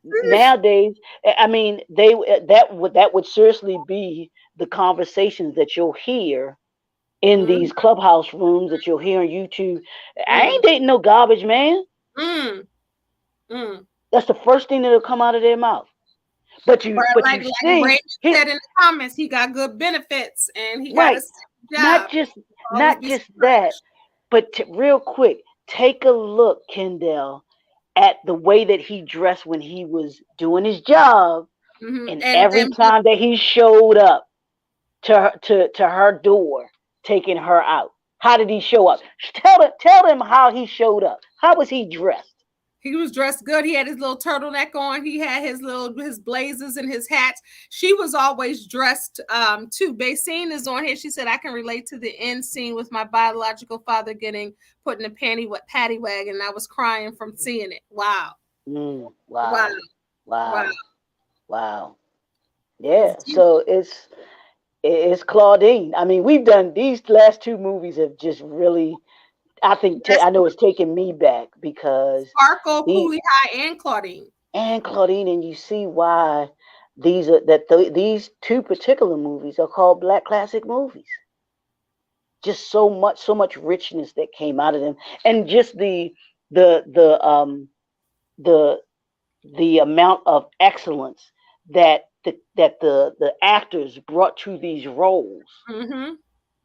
nowadays, I mean, that would seriously be the conversations that you'll hear in Mm-hmm. these clubhouse rooms, that you'll hear on YouTube. I Mm, ain't dating no garbage man. mm, mm. That's the first thing that'll come out of their mouth. But But you like see, Raymond said in the comments, he got good benefits and he got a right, stable not job. just Always not be just that, stretched. but real quick, take a look, Kendall, at the way that he dressed when he was doing his job, and every And time that he showed up to her door, taking her out. How did he show up? Tell them how he showed up. How was he dressed? he was dressed good. He had his little turtleneck on. He had his blazers and his hats. She was always dressed too. Basine is on here. She said, I can relate to the end scene with my biological father getting put in a paddy wagon. And I was crying from seeing it. Wow. Wow. Wow, Wow. wow, wow. It's Yeah. deep. So it's Claudine. I mean, we've done these last two movies have just really. I think That's I know it's taken me back because Sparkle, the Cooley High, and Claudine. and Claudine, and you see why these two particular movies are called Black classic movies. Just so much richness that came out of them, and just the the um the the amount of excellence that the actors brought to these roles. Mm-hmm.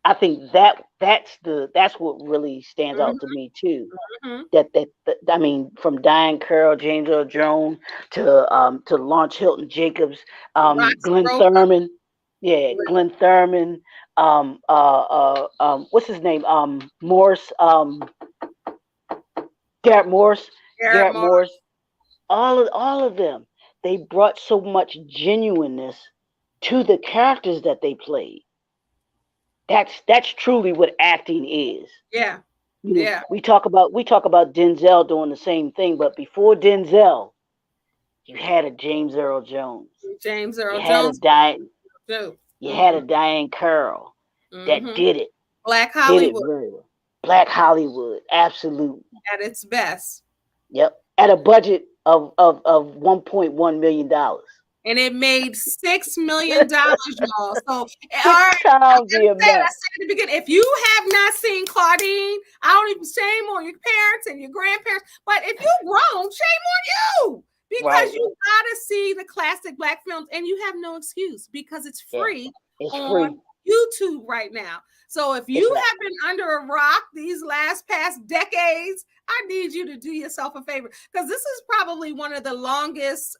I think that's what really stands out to me too. Mm-hmm. That I mean, from Diahann Carroll, James Earl Jones to Launch Hilton Jacobs, Roxy Glenn Roper. Thurman, yeah, Glenn Thurman, what's his name, Morris, Garrett Morris, Garrett Garrett Moore. Morris, all of them. They brought so much genuineness to the characters that they played. That's truly what acting is. Yeah. You know, Yeah. we talk about Denzel doing the same thing, but before Denzel, you had a James Earl Jones, James you Earl had a Jones Diane, too. you had Mm-hmm. a Diahann Carroll that Mm-hmm. Black did it Hollywood very well. Black Hollywood, absolutely. at its best. Yep, at a budget of $1.1 million, And it made $6 million, y'all. So, all six right, times the I amount. said at the beginning, if you have not seen Claudine, I don't even shame on your parents and your grandparents. But if you're grown, shame on you because Right? you gotta see the classic black films, and you have no excuse because it's Yeah, free it's on free. YouTube right now. So if It's you not. have been under a rock these last past decades, I need you to do yourself a favor because this is probably one of the longest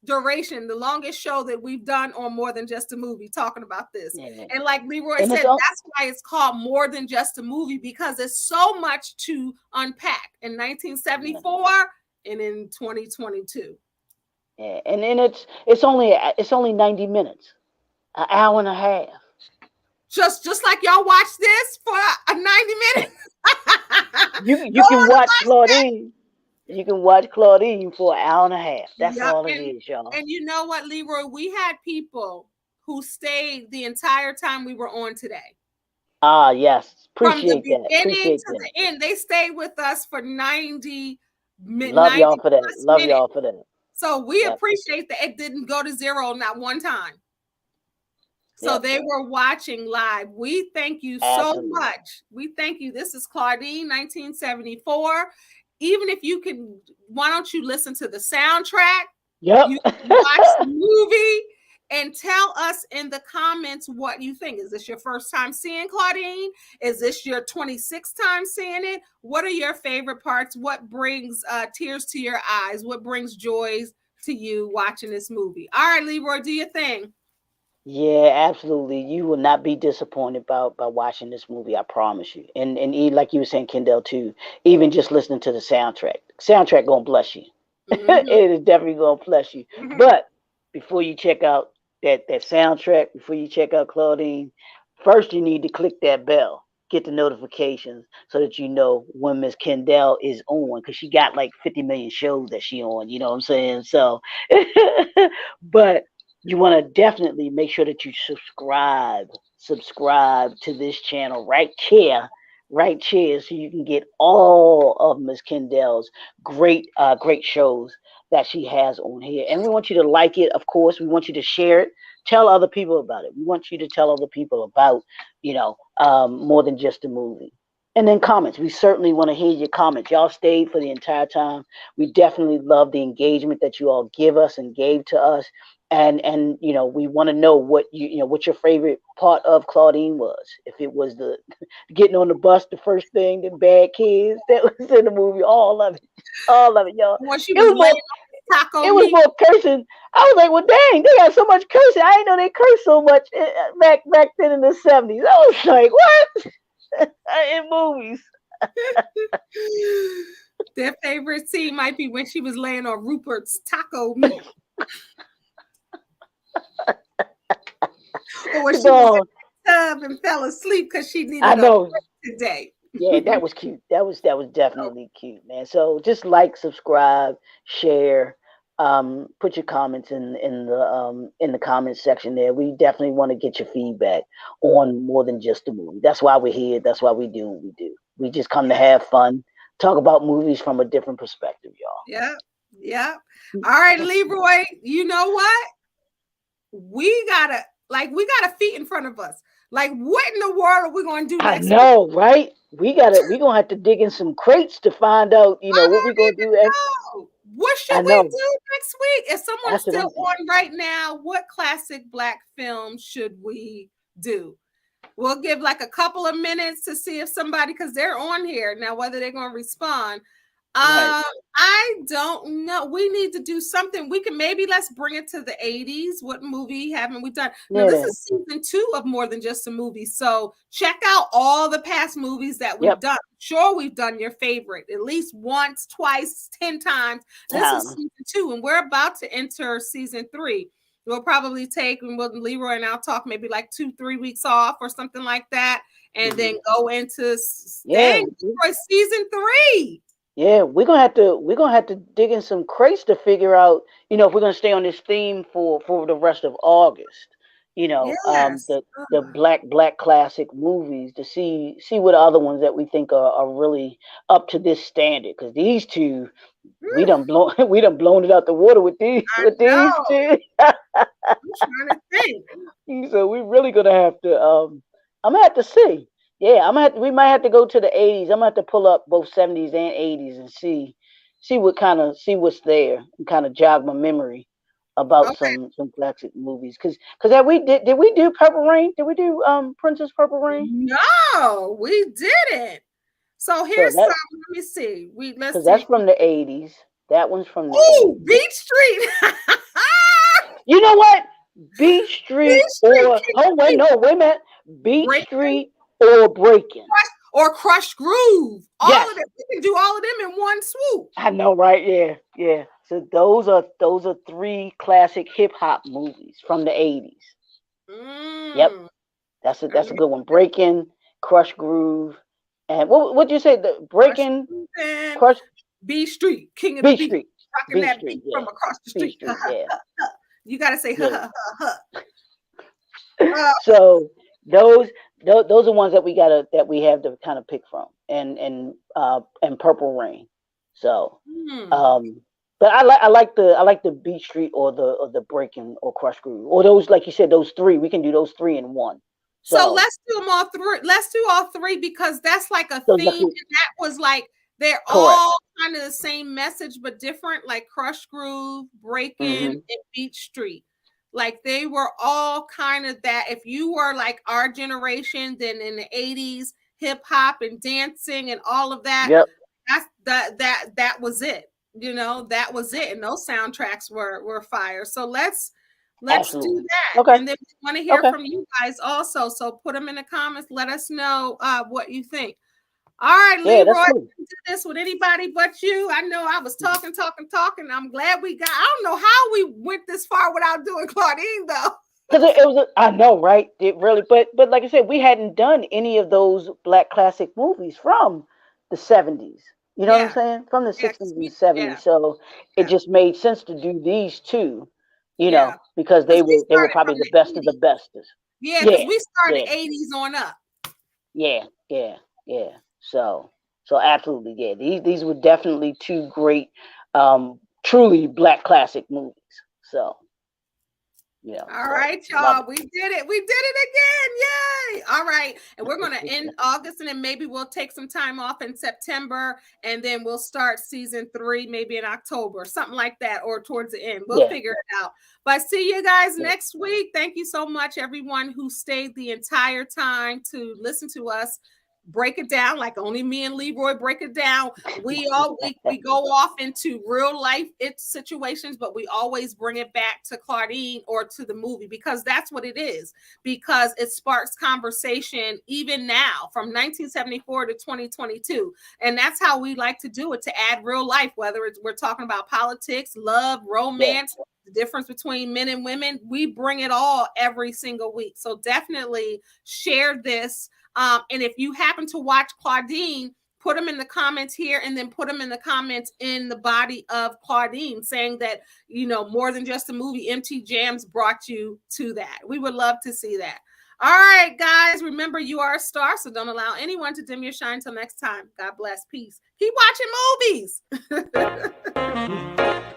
duration, the longest show that we've done on More Than Just a Movie talking about this. Yeah. And like Leroy And it's said, all. that's why it's called More Than Just a Movie because there's so much to unpack in Yeah. 1974 and in 2022. Yeah. And then it's only 90 minutes, an hour and a half. Just like y'all watch this for a 90 minutes. You Go can on and watch watch that. Claudine. You can watch Claudine for an hour and a half. That's Yep. all it is, y'all. And you know what, Leroy? We had people who stayed the entire time we were on today. Ah, yes. From the Appreciate that. beginning Appreciate to that. the end. They stayed with us for 90, Love 90 y'all for that. plus Love minutes. y'all for that. So we Yep. appreciate that it didn't go to zero not one time. So Yep. they were watching live. We thank you so Absolutely. much. We thank you. This is Claudine, 1974. Even if you can, why don't you listen to the soundtrack? Yep. You can watch the movie and tell us in the comments what you think. Is this your first time seeing Claudine? Is this your 26th time seeing it? What are your favorite parts? What brings tears to your eyes? What brings joys to you watching this movie? All right, Leroy, do your thing. Yeah, absolutely. You will not be disappointed by watching this movie. I promise you. Like you were saying, Kendall, too. Even just listening to the soundtrack, soundtrack gonna bless you. Mm-hmm. It is definitely gonna bless you. Mm-hmm. But before you check out that soundtrack, before you check out Claudine, first you need to click that bell, get the notifications, so that you know when Miss Kendall is on, because she got like 50 million shows that she on. You know what I'm saying? So, but you want to definitely make sure that you subscribe to this channel right here, so you can get all of Miss Kendall's great shows that she has on here. And we want you to like it, of course. We want you to share it, tell other people about it. We want you to tell other people about More Than Just a Movie. And then comments. We certainly want to hear your comments. Y'all stayed for the entire time. We definitely love the engagement that you all give us and gave to us. And we want to know what what your favorite part of Claudine was. If it was the getting on the bus, the first thing, the bad kids that was in the movie, all of it, y'all. When she It was was laying more, on taco it was meat. more cursing. I was like, well, dang, they got so much cursing. I didn't know they cursed so much back then in the 70s. I was like, what? In movies. Their favorite scene might be when she was laying on Rupert's taco meat, or when she was in No, the tub and fell asleep because she I needed a know. break today. Yeah, that was cute. That was definitely cute, man. So just like, subscribe, share, put your comments in the comments section there. We definitely want to get your feedback on more than just the movie. That's why we're here. That's why we do what we do. We just come to Yeah, have fun, talk about movies from a different perspective, yeah, yeah. y'all. All right, Leroy. You know what? We got a feat in front of us. Like, what in the world are we going to do I next week? know, right? We gonna have to dig in some crates to find out, I what we don't gonna even do. know. What should I we know. do next week? If someone's That's what I'm still saying. on right now, what classic Black film should we do? We'll give like a couple of minutes to see if somebody, because they're on here now, whether they're going to respond. Right. I don't know. We need to do something. We can maybe let's bring it to the 80s. What movie haven't we done? No, this Yeah. is season 2 of More Than Just a Movie. So check out all the past movies that we've Yep. done. Sure, we've done your favorite at least once, twice, 10 times. This is Um, season 2, and we're about to enter season 3. We'll probably take, and Leroy and I'll talk maybe like 2-3 weeks off or something like that, and then mhm. go into Yeah. dang, Leroy, season 3. Yeah, we're gonna have to dig in some crates to figure out, if we're gonna stay on this theme for the rest of August. Yes. The black classic movies to see what other ones that we think are really up to this standard. Because these two, we Whew, done blown we done blown it out the water with these I with these know. two. I'm trying to think. So we really gonna have to. I'm gonna have to see. Yeah, we might have to go to the 80s. I'm gonna have to pull up both 70s and 80s and see what's there and kind of jog my memory about Okay. some classic movies. Cause that we did we do Purple Rain? Did we do Princess Purple Rain? No, we didn't. So So here's some. that Let me see. Let's Cause that's see. from the 80s. That one's from the Oh, 80s. Beach Street. You know what? Beach Beach Street Street, or King oh of wait, Beach. no, wait a minute. Beach Breaking, Street or Breaking. or Crush Groove. All Yes, of them. We can do all of them in one swoop. I know, right? Yeah, yeah. So those are three classic hip hop movies from the 80s. Yep, Mm. I that's a mean, good one. Breaking, Crush Groove, and what you say? The Crush Breaking, Groove and Crush, Beach Street, King of the Beach Beach. Street, Rocking Beach that Street, beat yeah, from across the Beach street. Street, yeah, You got to say, ha, yeah. ha, ha, ha. So those those are ones that we have to kind of pick from, and Purple Rain. So, Hmm. um, but I like the Beach Street or the Breaking or Crush Groove or those, like you said, those three. We can do those three in one. So So let's do them all three. Let's do all three because that's like a those theme, and that was like they're correct. all kind of the same message but different, like Crush Groove, Breaking, Hmm. and Beach Street. Like they were all kind of that. If you were like our generation, then in the 80s, hip hop and dancing and all of that, Yep. that was it. That was it. And those soundtracks were fire. So let's do Absolutely. that. Okay. And then we want to hear Okay. from you guys also. So put them in the comments. Let us know what you think. All right, Yeah, that's Leroy, I cool. didn't do this with anybody but you. I know I was talking, talking, talking. I'm glad I don't know how we went this far without doing Claudine, though. Because it was, I know, right? It really, but like I said, we hadn't done any of those black classic movies from the 70s. You know what I'm Yeah, saying? From the yeah, 60s and yeah, 70s. So it yeah, just made sense to do these two, yeah. because Because we they were started probably from the the best of the 80s. bestest. Yeah, because Yeah, we started yeah, 80s on up. yeah, yeah, yeah. So absolutely, yeah. These were definitely two great, truly black classic movies. So Yeah. All So right, love y'all. We did it. We did it again. Yay. All right. And we're going to end August, and then maybe we'll take some time off in September, and then we'll start season 3 maybe in October, something like that, or towards the end. We'll Yeah. figure it out. But see you guys Yeah. next week. Thank you so much, everyone who stayed the entire time to listen to us break it down like only me and Leroy break it down. We go off into real life situations, but we always bring it back to Claudine or to the movie because that's what it is. Because it sparks conversation even now from 1974 to 2022, and that's how we like to do it, to add real life. Whether it's we're talking about politics, love, Yeah. romance, the difference between men and women, we bring it all every single week. So definitely share this. And if you happen to watch Claudine, put them in the comments here and then put them in the comments in the body of Claudine saying that, you know, more than just a movie, MT Jams brought you to that. We would love to see that. All right, guys, remember you are a star, so don't allow anyone to dim your shine. Until next time, God bless. Peace. Keep watching movies.